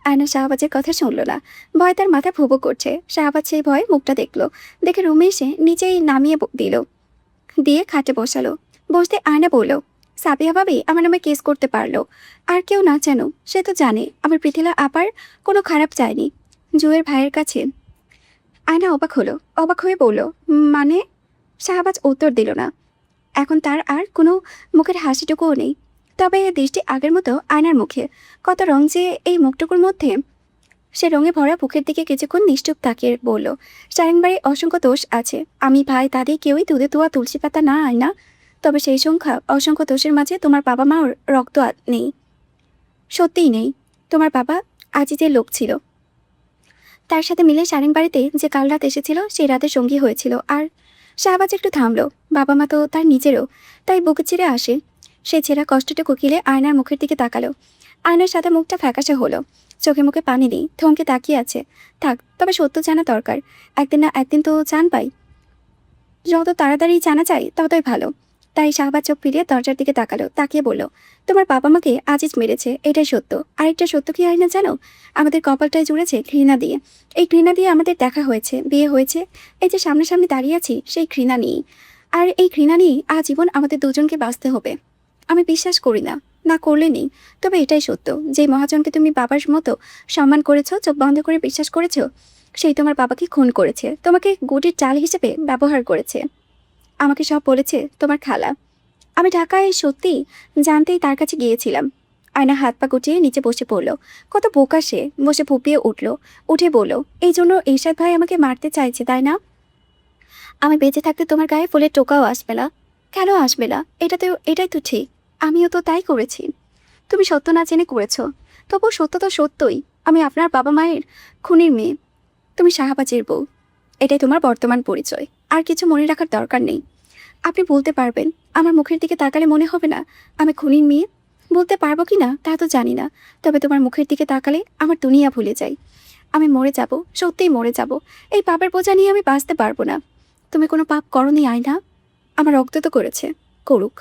আয়না শাহবাজের কথা শুনল না। ভয় তার মাথা ভুবো করছে। শাহবাজ সেই ভয়ে মুখটা দেখলো, দেখে রুমে এসে নিচেই নামিয়ে দিয়ে খাটে বসালো। বসতে আয়না বলল, সাবিয়া ভাবি আমার নামে কেস করতে পারলো, আর কেউ না যেন, সে তো জানে আমার পৃথিলা আপার কোনো খারাপ চায়নি জুয়ের ভাইয়ের কাছে। আয়না অবাক হয়ে বলল, মানে? শাহবাজ উত্তর দিল না। এখন তার আর কোনো মুখের হাসিটুকুও নেই। তবে দৃষ্টি আগের মতো আয়নার মুখে। কত রং যে এই মুখটুকুর মধ্যে। সে রঙে ভরা মুখের দিকে কিছুক্ষণ নিশ্চুপ তাকিয়ে বলল, সারেংবাড়ি অসংখ্য দোষ আছে, আমি ভাই তাদের কেউই দুধে তোয়া তুলসী পাতা না, আয়না। তবে সেই সংখ্যা অসংখ্য দোষের মাঝে তোমার বাবা মার রক্ত নেই। সত্যিই নেই। তোমার বাবা আজিজের লোক ছিল। তার সাথে মিলে সারেংবাড়িতে যে কাল রাত এসেছিল সেই রাতে সঙ্গী হয়েছিল। আর শাহবাজ একটু থামলো। বাবা মা তো তার নিজেরও, তাই বুকে চিরে আসে। সে ছেঁড়া কষ্টটুকু কিলে আয়নার মুখের দিকে তাকালো। আয়নার সাথে মুখটা ফ্যাকাশে হলো। চোখে মুখে পানি নেই, থমকে তাকিয়ে আছে। থাক, তবে সত্য জানা দরকার। একদিন না একদিন তো জান পাই। যত তাড়াতাড়ি জানা চাই ততই ভালো। তাই শাহবাজ চোখ ফিরিয়ে দরজার দিকে তাকালো, তাকিয়ে বলল, তোমার বাবা মাকে আজিজ মেরেছে, এটাই সত্য। আরেকটা সত্য কি আয়না জানো? আমাদের কপালটায় জুড়েছে ঘৃণা দিয়ে। এই ঘৃণা দিয়ে আমাদের দেখা হয়েছে, বিয়ে হয়েছে। এই যে সামনাসামনি দাঁড়িয়ে আছি সেই ঘৃণা নিয়েই। আর এই ঘৃণা নিয়েই আজীবন আমাদের দুজনকে বাঁচতে হবে। আমি বিশ্বাস করি না, না করলে নেই, তবে এটাই সত্য। যে মহাজনকে তুমি বাবার মতো সম্মান করেছো, চোখ বন্ধ করে বিশ্বাস করেছো, সেই তোমার বাবাকে খুন করেছে, তোমাকে গুটির চাল হিসেবে ব্যবহার করেছে। আমাকে সব বলেছে তোমার খালা। আমি ঢাকায় সত্যি জানতেই তার কাছে গিয়েছিলাম। আয়না হাত পা গুটিয়ে নিচে বসে পড়ল। কত বোকা সে! বসে ফুপিয়ে উঠে বলল, এই জন্য এরশাদ ভাই আমাকে মারতে চাইছে, তাই না? আমি বেঁচে থাকতে তোমার গায়ে ফুলের টোকাও আসবে না। কেন আসবে না? এটাই তো ঠিক। আমিও তো তাই করেছি। তুমি সত্য না জেনে করেছো, তবু সত্য তো সত্যই। আমি আপনার বাবা মায়ের খুনির মেয়ে, তুমি শাহবাজের বউ। এটাই তোমার বর্তমান পরিচয়। আর কিছু মনে রাখার দরকার নেই। আপনি বলতে পারবেন, আমার মুখের দিকে তাকালে মনে হবে না আমি খুনির মেয়ে? বলতে পারবো কি না তা তো জানি না, তবে তোমার মুখের দিকে তাকালে আমার দুনিয়া ভুলে যাই। আমি মরে যাব, সত্যিই মরে যাব। এই পাপের বোঝা নিয়ে আমি বাঁচতে পারবো না। তুমি কোনো পাপ করনি আয়না। আমার রক্ত তো করেছে, করুক।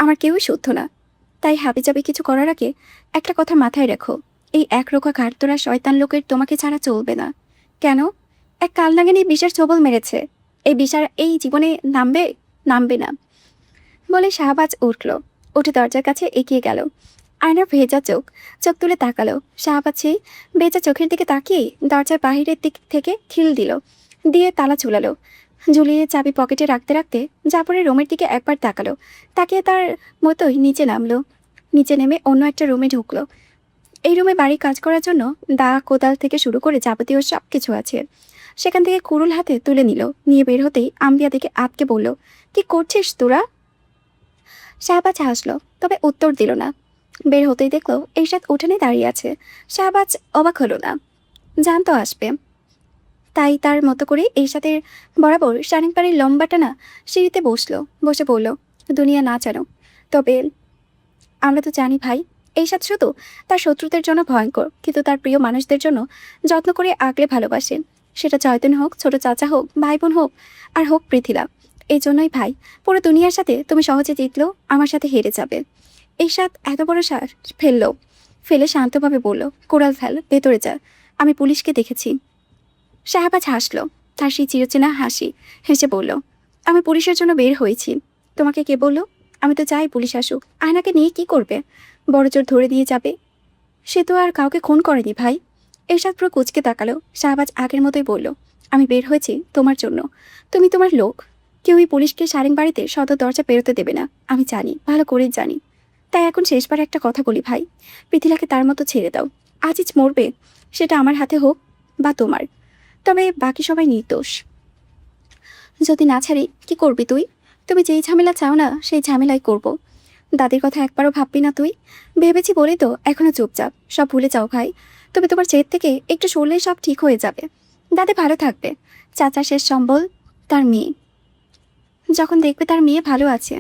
আমার কেউই শুদ্ধ না। তাই হাবিজাবি কিছু করার আগে একটা কথা মাথায় রেখো, এই একরোখা ঘাটতোরা শয়তান লোকের তোমাকে ছাড়া চলবে না। কেন? এক কালনাগিনী বিষের ছোবল মেরেছে। এই বিষার এই জীবনে নামবে না। বলে শাহবাজ উঠে দরজার কাছে এগিয়ে গেল। আয়নার ভেজা চোখ তুলে তাকালো। শাহবাজ সেই ভেজা চোখের দিকে তাকিয়ে দরজার বাহিরের দিক থেকে খিল দিয়ে তালা ঝুলালো। ঝুলিয়ে চাবি পকেটে রাখতে রাখতে জাফরের রুমের দিকে একবার তাকালো। তাকিয়ে তার মতোই নিচে নেমে অন্য একটা রুমে ঢুকলো। এই রুমে বাড়ি কাজ করার জন্য দা, কোদাল থেকে শুরু করে যাবতীয় সব কিছু আছে। সেখান থেকে কুড়ুল হাতে তুলে নিয়ে বের হতেই আম্বিয়া দিকে আটকে বলল, কি করছিস তোরা? শাহবাজ হাসলো, তবে উত্তর দিল না। বের হতেই দেখলো এরশাদ উঠানে দাঁড়িয়ে আছে। শাহবাজ অবাক হলো না, জানতো আসবে। তাই তার মতো করে এরশাদের বরাবর শানিক বাড়ির লম্বা টানা সিঁড়িতে বসে বলল, দুনিয়া না জানো, তবে আমরা তো জানি ভাই, এরশাদ শুধু তার শত্রুদের জন্য ভয়ঙ্কর, কিন্তু তার প্রিয় মানুষদের জন্য যত্ন করে আগলে ভালোবাসেন। সেটা জয়তুন হোক, ছোট চাচা হোক, ভাই বোন হোক, আর হোক পৃথিলা। এই জন্যই ভাই, পুরো দুনিয়ার সাথে তুমি সহজে জিতলেও আমার সাথে হেরে যাবে। এরশাদ এত বড় শ্বাস ফেলে শান্তভাবে বলল, কোরাল ফেল, ভেতরে যা, আমি পুলিশকে দেখেছি। শাহবাজ হাসল, তার সেই চিরচেনা হাসি, হেসে বলল, আমি পুলিশের জন্য বের হয়েছি। তোমাকে কে বলল? আমি তো চাই পুলিশ আসুক। আয়নাকে নিয়ে কি করবে? বড় জোর ধরে দিয়ে যাবে। সে তো আর কাউকে খুন করেনি ভাই। এরশাদ পুরো কুচকে তাকালো। শাহবাজ আগের মতোই বলল, আমি বের হয়েছি তোমার জন্য। তুমি তোমার লোক। কেউই পুলিশকে সারেং বাড়িতে সদর দরজা পেরোতে দেবে না, আমি জানি, ভালো করেই জানি। তাই এখন শেষবার একটা কথা বলি ভাই, পৃথিলাকে তার মতো ছেড়ে দাও। আজিজ মরবে, সেটা আমার হাতে হোক বা তোমার, তবে বাকি সবাই নির্দোষ। যদি না ছাড়ি কি করবি তুই? তুমি যেই ঝামেলা চাও না সেই ঝামেলাই করব। দাদির কথা একবারও ভাববি না তুই? ভেবেছি বলেই তো এখনো চুপচাপ। সব ভুলে যাও ভাই, তবে তোমার জেদ থেকে একটু সরলেই সব ঠিক হয়ে যাবে। দাদি ভালো থাকবে। চাচার শেষ সম্বল তার মেয়ে। যখন দেখবে তার মেয়ে ভালো আছে,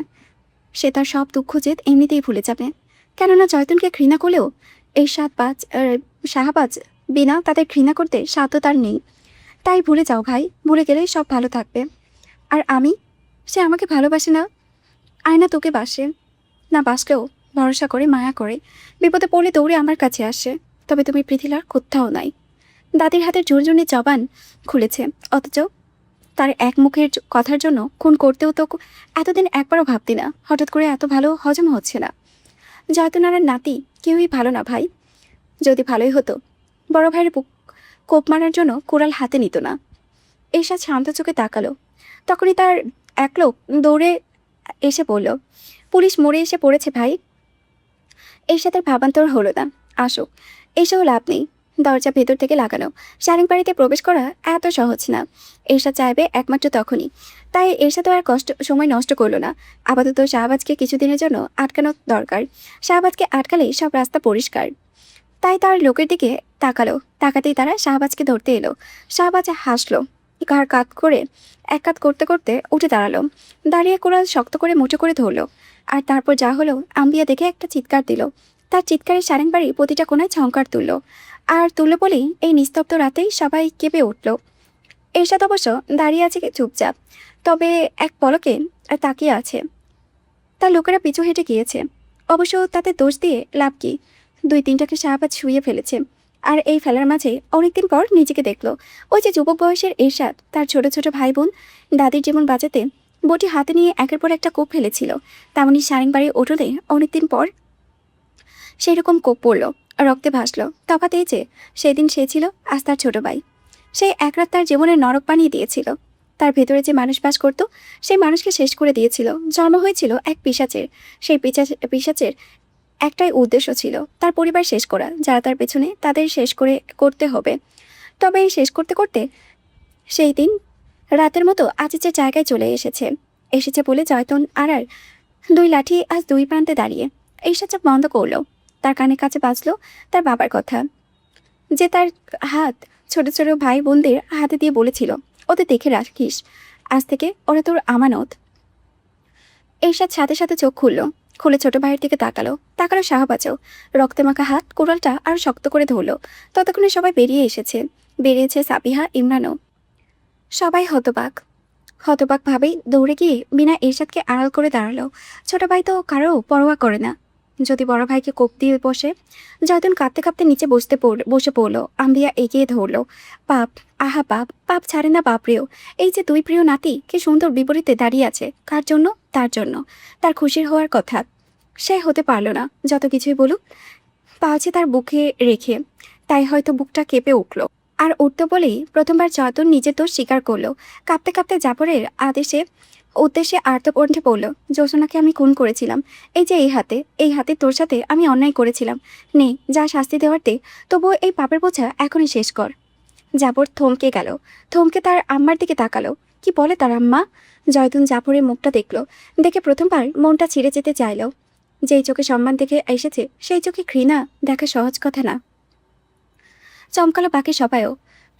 সে তার সব দুঃখ জেদ এমনিতেই ভুলে যাবে। কেননা জয়তুনকে ঘৃণা করলেও এই শাহবাজ বিনা তাদের ঘৃণা করতে সাধ্য তার নেই। তাই ভুলে যাও ভাই, ভুলে গেলেই সব ভালো থাকবে। আর আমি, সে আমাকে ভালোবাসে না, আয়না তোকে বাসে না, বাসলেও ভরসা করে, মায়া করে, বিপদে পড়লে দৌড়ে আমার কাছে আসে। তবে তুমি পৃথিলার কোথাও নাই। দাদির হাতের জোরজনে জবান খুলেছে, অথচ তার এক মুখের কথার জন্য খুন করতেও তো এতদিন একবারও ভাবতি না। হঠাৎ করে এত ভালো হজম হচ্ছে না। জয়তনারার নাতি কেউই ভালো না ভাই। যদি ভালোই হতো, বড় ভাইয়ের বুক কোপ মারার জন্য কোরাল হাতে নিত না। এরশাদ শান্ত চোখে তাকালো। তখনই তার এক লোক দৌড়ে এসে বলল, পুলিশ মরে এসে পড়েছে ভাই। এরশাদের ভাবান্তর হলো না। আসো, এসেও লাভ নেই। দরজা ভেতর থেকে লাগানো। শারিং বাড়িতে প্রবেশ করা এত সহজ না। এরশাদ চাইবে একমাত্র তখনই। তাই এরশাদও আর সময় নষ্ট করলো না। আপাতত শাহবাজকে কিছুদিনের জন্য আটকানো দরকার। শাহবাজকে আটকালেই সব রাস্তা পরিষ্কার। তাই তার লোকের দিকে তাকাতেই তারা শাহবাজকে ধরতে এলো। শাহবাজ হাসলো, এক কাত করতে করতে উঠে দাঁড়ালো। দাঁড়িয়ে কোরাল শক্ত করে মুঠো করে ধরলো। আর তারপর যা হলো, আম্বিয়া দেখে একটা চিৎকার দিল। তার চিৎকারে সারেং বাড়ি প্রতিটা কোনায় ঝংকার তুলল বলেই এই নিস্তব্ধ রাতেই সবাই কেঁপে উঠল। এরশাদ অবশ্য দাঁড়িয়ে আছে চুপচাপ, তবে এক পলকে তাকিয়ে আছে। তার লোকেরা পিছু হেঁটে গিয়েছে। অবশ্য তাতে দোষ দিয়ে লাভ কি? 2-3টাকে শাহবাজ শুয়ে ফেলেছে। আর এই ফেলার মাঝে অনেকদিন পর নিজেকে দেখলো। ওই যে যুবক বয়সের এরশাদ, তার ছোট ছোট ভাই বোন দাদির জীবন বাঁচাতে বটি হাতে নিয়ে একের পর একটা কোপ ফেলেছিল। তেমনই সারেং বাড়ি উঠোলে অনেকদিন পর সেই রকম কোপ পড়ল, রক্তে ভাসলো। তফাৎ এই যে সেদিন সে ছিল আজ তার ছোট ভাই। সেই এক রাত তার জীবনের নরক বানিয়ে দিয়েছিল। তার ভেতরে যে মানুষ বাস করত, সেই মানুষকে শেষ করে দিয়েছিল। জন্ম হয়েছিল এক পিশাচের। সেই পিশাচের একটাই উদ্দেশ্য ছিল, তার পরিবার শেষ করা। যারা তার পেছনে, তাদের শেষ করতে হবে। তবে এই শেষ করতে করতে সেই দিন রাতের মতো আজিজের জায়গায় চলে এসেছে বলে জয়তন আর 2 লাঠি আজ 2 প্রান্তে দাঁড়িয়ে। ঈশা চোখ বন্ধ করলো। তার কানে কাছে বাজলো তার বাবার কথা, যে তার হাত ছোট ছোট ভাই বোনদের হাতে দিয়ে বলেছিল, ওদের দেখে রাখিস, আজ থেকে ওরা তোর আমানত। এরশাদ সাথে সাথে চোখ খুলে ছোট ভাইয়ের দিকে তাকালো শাহবাজও। রক্তে মাখা হাত কোরালটা আরো শক্ত করে ধরলো। ততক্ষণে সবাই বেরিয়েছে সাবিহা, ইমরানও। সবাই হতবাক ভাবেই দৌড়ে গিয়ে বিনা এরশাদকে আড়াল করে দাঁড়ালো। ছোট ভাই তো কারো পরোয়া করে না। যদি বড় ভাইকে কোপ দিয়ে বসে। জয়তুন কাঁদতে কাঁদতে নিচে বসে পড়লো। আম্বিয়া এগিয়ে ধরলো। পাপ, আহা পাপ ছাড়ে না বাপরেও। এই যে 2 প্রিয় নাতি কি সুন্দর বিপরীতে দাঁড়িয়ে আছে। কার জন্য? তার জন্য। তার খুশির হওয়ার কথা। সে হতে পারল না, যত কিছুই বলুক। পালছে তার বুকে রেখে, তাই হয়তো বুকটা কেঁপে উঠল। আর উঠতে বলেই প্রথমবার জয়তুন নিজের দোষ স্বীকার করলো। কাঁপতে কাঁপতে জাফরের উদ্দেশ্যে আর্তকণ্ঠে পড়ল, জোসনাকে আমি খুন করেছিলাম। এই যে এই হাতে তোর সাথে আমি অন্যায় করেছিলাম। নে যা শাস্তি দেওয়ারতে, তবুও এই পাপের বোঝা এখনই শেষ কর। জাফর থমকে তার আম্মার দিকে তাকালো। কি বলে তার আম্মা? জয়তুন জাফরের মুখটা দেখল, দেখে প্রথমবার মনটা ছিঁড়ে যেতে চাইল। যেই চোখে সম্মান দেখে এসেছে সেই চোখে ঘৃণা দেখা সহজ কথা না। চমকালো বাকি সবাইও,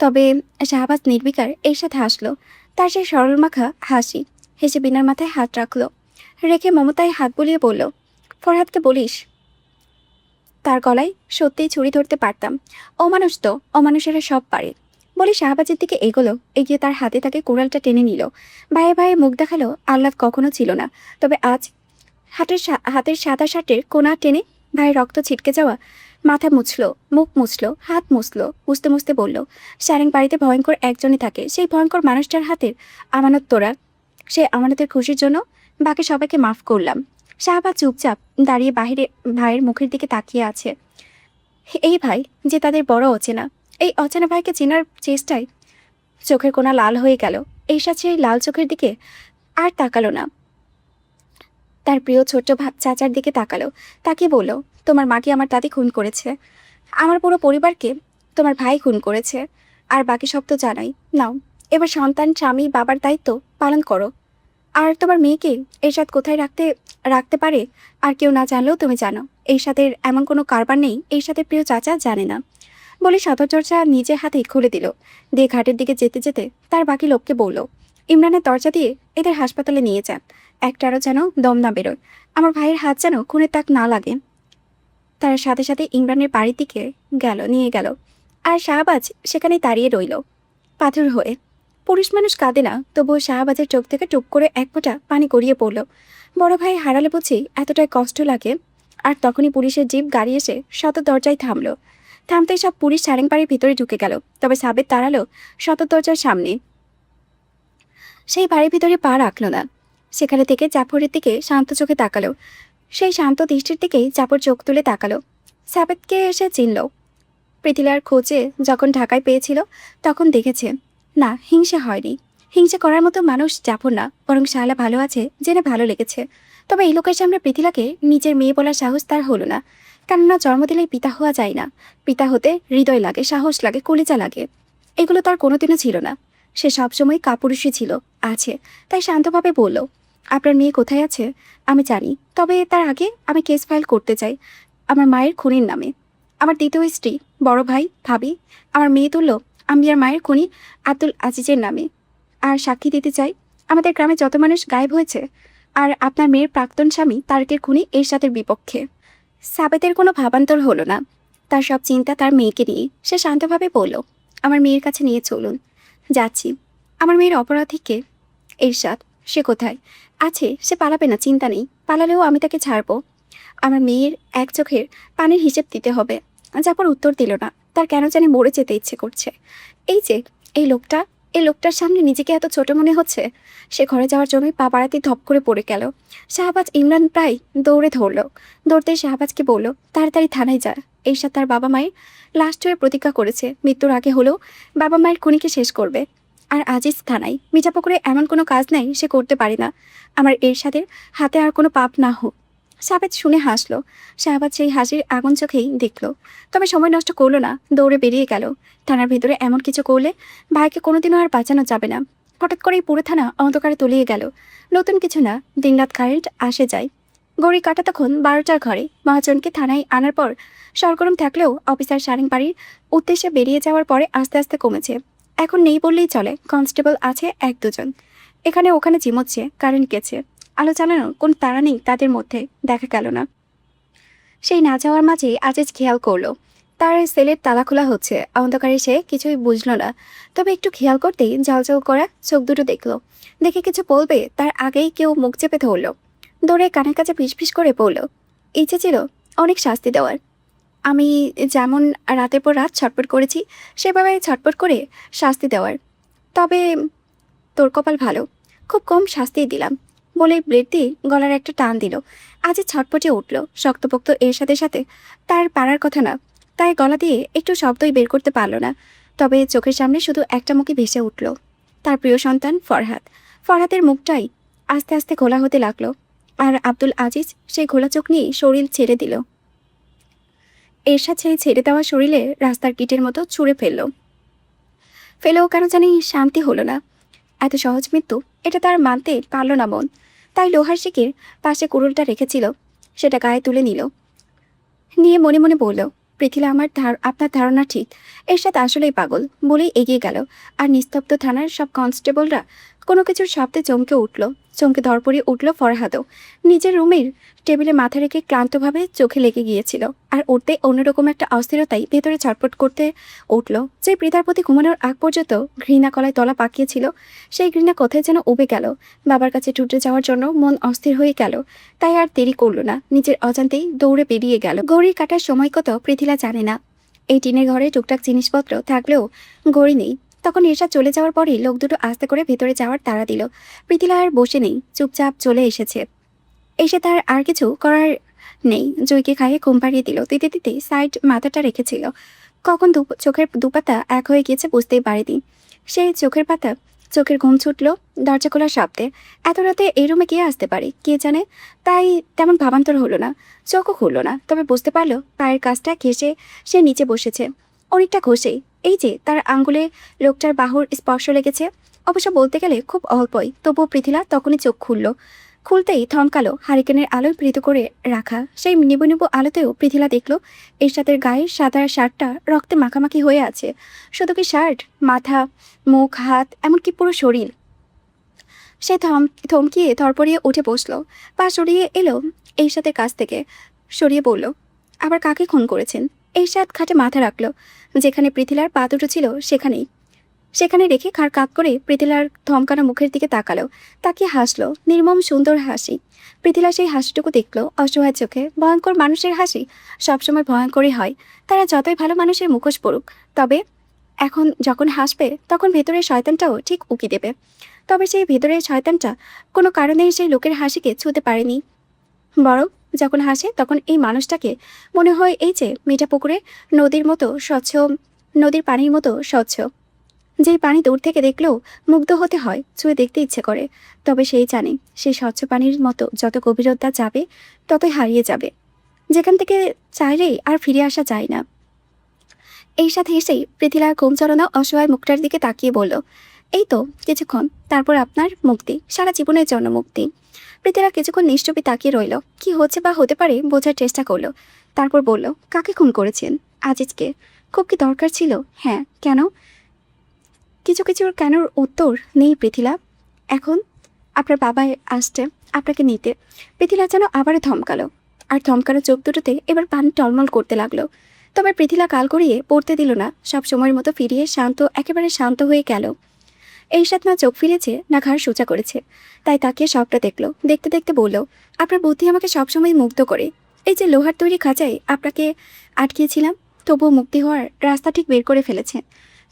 তবে শাহবাজ নির্বিকার এর সাথে হাসলো। তার সেই সরল মাখা হাসি, হেসে বিনার মাথায় হাত রাখলো, রেখে মমতায় হাত বুলিয়ে বলল, ফরহাদকে বলিস। তার গলায় সত্যিই ছুরি ধরতে পারতাম। অমানুষ তো, অমানুষেরা সব পারে। বলে শাহবাজের দিকে এগোলো, এগিয়ে তার হাতে তাকে কোড়ালটা টেনে নিল। ভাইয়ে ভাইয়ে মুখ দেখালো আহ্লাদ কখনো ছিল না, তবে আজ হাতের সাদা শার্টের কোনা টেনে ভাইয়ের রক্ত ছিটকে যাওয়া মাথা মুছলো, মুখ মুছলো, হাত মুছলো, মুছতে মুছতে বলল, সারেং বাড়িতে ভয়ঙ্কর একজনই থাকে, সেই ভয়ঙ্কর মানুষটার হাতের আমানত তোরা। সে আমানতের খুশির জন্য বাকি সবাইকে মাফ করলাম। শাহবাজ চুপচাপ দাঁড়িয়ে বাহিরে ভাইয়ের মুখের দিকে তাকিয়ে আছে। এই ভাই যে তাদের বড় অচেনা, এই অচেনা ভাইকে চেনার চেষ্টায় চোখের কোনা লাল হয়ে গেল। এই সাথে এই লাল চোখের দিকে আর তাকালো না, তার প্রিয় ছোট্ট চাচার দিকে তাকালো, তাকে বলল, তোমার মাকে আমার দাদি খুন করেছে, আমার পুরো পরিবারকে তোমার ভাই খুন করেছে, আর বাকি সব তো জানাই। নাও এবার সন্তান, স্বামী, বাবার দায়িত্ব পালন করো। আর তোমার মেয়েকে এরশাদ কোথায় রাখতে পারে আর কেউ না জানলেও তুমি জানো। এরশাদের এমন কোনো কারবার নেই এরশাদের প্রিয় চাচা জানে না। বলে সদর দরজা নিজের হাতে খুলে দিল, দিয়ে ঘাটের দিকে যেতে যেতে তার বাকি লোককে বলল, ইমরানের দরজা দিয়ে এদের হাসপাতালে নিয়ে যান, একটারও যেন দম না বেরোয়, আমার ভাইয়ের হাত যেন খুনের তাক না লাগে। তার সাথে সাথে ইমরানের বাড়ির দিকে নিয়ে গেল, আর শাহবাজ সেখানেই দাঁড়িয়ে রইল পাথর হয়ে। পুরুষ মানুষ কাঁদে না, তবুও শাহবাজের চোখ থেকে টুপ করে এক ফোঁটা পানি গড়িয়ে পড়ল। বড় ভাই হারালে বুঝি এতটাই কষ্ট লাগে। আর তখনই পুলিশের জিপ গাড়ি এসে সদর দরজায় থামলো। থামতেই সব পুলিশ সারেং বাড়ির ভিতরে ঢুকে গেল, তবে সাবের তাড়ালো সদর দরজার সামনে। সেই বাড়ির ভিতরে পা রাখল না, সেখানে থেকে জাফরের দিকে শান্ত চোখে তাকালো। সেই শান্ত দৃষ্টির দিকেই জাফর চোখ তুলে তাকালো। সাবেদকে এসে চিনল। পৃথিলার খোঁজে যখন ঢাকায় পেয়েছিল তখন দেখেছে, না হিংসে হয়নি। হিংসে করার মতো মানুষ জাফর না, বরং শাহলা ভালো আছে জেনে ভালো লেগেছে। তবে এই লোকের সামনে পৃথিলাকে নিজের মেয়ে বলার সাহস তার হলো না, কেননা জন্ম দিলেই পিতা হওয়া যায় না। পিতা হতে হৃদয় লাগে, সাহস লাগে, কলিজা লাগে। এগুলো তার কোনোদিনও ছিল না। সে সবসময় কাপুরুষই ছিল, আছে। তাই শান্তভাবে বলল, আপনার মেয়ে কোথায় আছে আমি জানি, তবে তার আগে আমি কেস ফাইল করতে চাই আমার মায়ের খুনির নামে। আমার দ্বিতীয় স্ত্রী, বড় ভাই, ভাবি, আমার মেয়ে তুল্য আম্বিয়ার মায়ের খুনি আব্দুল আজিজের নামে। আর সাক্ষী দিতে চাই আমাদের গ্রামে যত মানুষ গায়েব হয়েছে, আর আপনার মেয়ের প্রাক্তন স্বামী তারেকের খুনি এরশাদের বিপক্ষে। সাবেতের কোনো ভাবান্তর হলো না, তার সব চিন্তা তার মেয়েকে নিয়ে। সে শান্তভাবে বলল, আমার মেয়ের কাছে নিয়ে চলুন। যাচ্ছি। আমার মেয়ের অপরাধীকে এরশাদ, সে কোথায় আছে? সে পালাবে না, চিন্তা নেই। পালালেও আমি তাকে ছাড়বো। আমার মেয়ের এক চোখের পানির হিসেব দিতে হবে। জাফর উত্তর দিল না, তার কেন জানি মরে যেতে ইচ্ছে করছে। এই যে এই লোকটা, এই লোকটার সামনে নিজেকে এত ছোট মনে হচ্ছে। সে ঘরে যাওয়ার জন্যই পা বাড়াতে ধপ করে পড়ে গেল। শাহবাজ ইমরান প্রায় দৌড়ে ধরল। দৌড়তে শাহবাজকে বলল, তাড়াতাড়ি থানায় যা। এরশাদ তার বাবা মায়ের লাস্ট হয়ে প্রতিজ্ঞা করেছে মৃত্যুর আগে হলেও বাবা মায়ের খুনিকে শেষ করবে। আর আজিজ থানায়। মিঠাপুকুরে এমন কোনো কাজ নাই সে করতে পারে না, আমার এরশাদের হাতে আর কোনো পাপ না হোক। সাবেদ শুনে হাসলো। শাহবাজ সেই হাসির আগুন চোখেই দেখল, তবে সময় নষ্ট করলো না, দৌড়ে বেরিয়ে গেল। থানার ভেতরে এমন কিছু করলে ভাইকে কোনোদিনও আর বাঁচানো যাবে না। হঠাৎ করেই পুরো থানা অন্ধকারে তলিয়ে গেল। নতুন কিছু না, দিনরাত কারেন্ট আসে যায়। গড়ি কাটা তখন 12টার ঘরে। মহাজনকে থানায় আনার পর সরগরম থাকলেও অফিসার সারেং বাড়ির উদ্দেশ্যে বেরিয়ে যাওয়ার পরে আস্তে আস্তে কমেছে। এখন নেই বললেই চলে, কনস্টেবল আছে 1-2 জন। এখানে ওখানে চিমোচ্ছে, কারেন্ট গেছে, আলো চালানোর কোন তাড়া নেই তাদের মধ্যে, দেখা গেল না। সেই না যাওয়ার মাঝে আজিজ খেয়াল করলো তার সেলের তালা খোলা হচ্ছে। অন্ধকারে সে কিছুই বুঝলো না, তবে একটু খেয়াল করতেই জলজল করা চোখ দুটো দেখলো। দেখে কিছু বলবে তার আগেই কেউ মুখ চেপে ধরলো। দৌড়ে কানের কাছে ফিসফিস করে বলল, ইচ্ছে ছিল অনেক শাস্তি দেওয়ার। আমি যেমন রাতের পর রাত ছটপট করেছি সেভাবে ছটপট করে শাস্তি দেওয়ার। তবে তোর কপাল ভালো, খুব কম শাস্তিই দিলাম। বলে ব্লেড দিয়ে গলার একটা টান দিল। আজ ছটপটে উঠল। শক্তপোক্ত এর সাথে সাথে তার পারার কথা না, তাই গলা দিয়ে একটু শব্দই বের করতে পারল না। তবে চোখের সামনে শুধু একটা মুখই ভেসে উঠল, তার প্রিয় সন্তান ফরহাদ। ফরহাদের মুখটাই আস্তে আস্তে খোলা হতে লাগলো, আর আব্দুল আজিজ সেই খোলা চোখ নিয়ে শরীর ছেড়ে দিল। এরশাদ সেই ছেড়ে দেওয়া শরীরে রাস্তার কিটের মতো ছুঁড়ে ফেললেও কেন জানি শান্তি হলো না। এত সহজ মৃত্যু এটা তার মানতে পারল না মন। তাই লোহার শিকের পাশে কুড়ুলটা রেখেছিল, সেটা গায়ে তুলে নিয়ে মনে মনে বলল, পৃথিলা আপনার ধারণা ঠিক, এরশাদ আসলেই পাগল বলেই এগিয়ে গেল। আর নিস্তব্ধ থানার সব কনস্টেবলরা কোনো কিছুর শব্দে চমকে ধরপড়ে উঠল ফরহাদও। নিজের রুমের টেবিলে মাথা রেখে ক্লান্তভাবে চোখে লেগে গিয়েছিল, আর উঠতে অন্যরকম একটা অস্থিরতাই ভেতরে ছটফট করতে উঠল। যে পৃথার প্রতি ঘুমানোর আগ পর্যন্ত ঘৃণা কলায় তলা পাকিয়েছিল, সেই ঘৃণা কোথায় যেন উবে গেল। বাবার কাছে ছুটে যাওয়ার জন্য মন অস্থির হয়ে গেল। তাই আর দেরি করল না, নিজের অজান্তেই দৌড়ে বেরিয়ে গেল। ঘড়ির কাটার সময় কত পৃথিলা জানে না। এই টিনের ঘরে টুকটাক জিনিসপত্র থাকলেও ঘড়ি নেই। তখন এরশাদ চলে যাওয়ার পরেই লোক দুটো আস্তে করে ভেতরে যাওয়ার তাড়া দিল। পৃথিলা আর বসে নেই, চুপচাপ চলে এসে তার আর কিছু করার নেই, জয়কে খাইয়ে ঘুম পাড়িয়ে দিল। দিতে দিতে সাইড মাথাটা রেখেছিল। কখন চোখের দুপাতা এক হয়ে গিয়েছে বুঝতেই পারেনি। সেই চোখের ঘুম ছুটল দরজা খোলার শব্দে। এত রাতে এই রুমে কে আসতে পারে কে জানে। তাই তেমন ভাবান্তর হলো না, চোখও খুলল না। তবে বুঝতে পারলো পায়ের কাজটা ঘেঁষে সে নিচে বসেছে, অনেকটা ঘষেই। এই যে তার আঙ্গুলে লোকটার বাহুর স্পর্শ লেগেছে, অবশ্য বলতে গেলে খুব অল্পই। তবুও পৃথিলা তখনই চোখ খুলতেই থমকালো। হারিকেনের আলোয় পৃথক করে রাখা সেই নিবু নিবু আলোতেও পৃথিলা দেখল এরশাদের গায়ে সাদা শার্টটা রক্তে মাখামাখি হয়ে আছে। শুধু কি শার্ট, মাথা, মুখ, হাত, এমনকি পুরো শরীর। সে থমকিয়ে ধরপড়িয়ে উঠে বসলো, পা সরিয়ে এলো এরশাদের কাছ থেকে, সরিয়ে বলল, আবার কাকে খুন করেছেন? এরশাদ খাটে মাথা রাখলো, যেখানে পৃথিলার পা দুটো ছিল সেখানে রেখে খাড় কাত করে পৃথিলার থমকানো মুখের দিকে তাকিয়ে হাসলো, নির্মম সুন্দর হাসি। পৃথিলা সেই হাসিটুকু দেখলো অসহায় চোখে। ভয়ঙ্কর মানুষের হাসি সবসময় ভয়ঙ্করই হয়, তারা যতই ভালো মানুষের মুখোশ পড়ুক। তবে এখন যখন হাসবে তখন ভেতরের শয়তানটাও ঠিক উকি দেবে। তবে সেই ভেতরের শয়তানটা কোনো কারণেই সেই লোকের হাসিকে ছুঁতে পারেনি। বরং যখন হাসে তখন এই মানুষটাকে মনে হয় এই যে মিঠা পুকুরে নদীর পানির মতো স্বচ্ছ, যেই পানি দূর থেকে দেখলেও মুগ্ধ হতে হয়, ছুঁয়ে দেখতে ইচ্ছে করে। তবে সেই জানে সেই স্বচ্ছ পানির মতো যত গভীরতা যাবে ততই হারিয়ে যাবে, যেখান থেকে চাইলেই আর ফিরে আসা যায় না। এই সাথে এসেই পৃথিলার ঘুম চড়ানো অসহায় মুখটার দিকে তাকিয়ে বলল, এই তো কিছুক্ষণ, তারপর আপনার মুক্তি, সারা জীবনের জন্য মুক্তি। পৃথিলা কিছুক্ষণ নিশ্চুপি তাকিয়ে রইল, কি হচ্ছে বা হতে পারে বোঝার চেষ্টা করলো। তারপর বলল, কাকে খুন করেছেন? আজিজকে। খুব কি দরকার ছিল? হ্যাঁ, কেন? কিছুর কেনর উত্তর নেই পৃথিলা। এখন আপনার বাবা আসছে আপনাকে নিতে। পৃথিলা যেন আবারও থমকালো, আর থমকানো চোখ দুটোতে এবার পানি টলমল করতে লাগলো। তবে পৃথিলা কাল করিয়ে পড়তে দিল না, সব সময়ের মতো ফিরিয়ে একেবারে শান্ত হয়ে গেল। এরশাদ না চোখ ফিরেছে না ঘাড় সোজা করেছে, তাই তাকিয়ে সবটা দেখলো। দেখতে দেখতে বলল, আপনার বুদ্ধি আমাকে সবসময় মুগ্ধ করে। এই যে লোহার তৈরি খাঁচায় আপনাকে আটকিয়েছিলাম, তবুও মুক্তি হওয়ার রাস্তা ঠিক বের করে ফেলেছেন।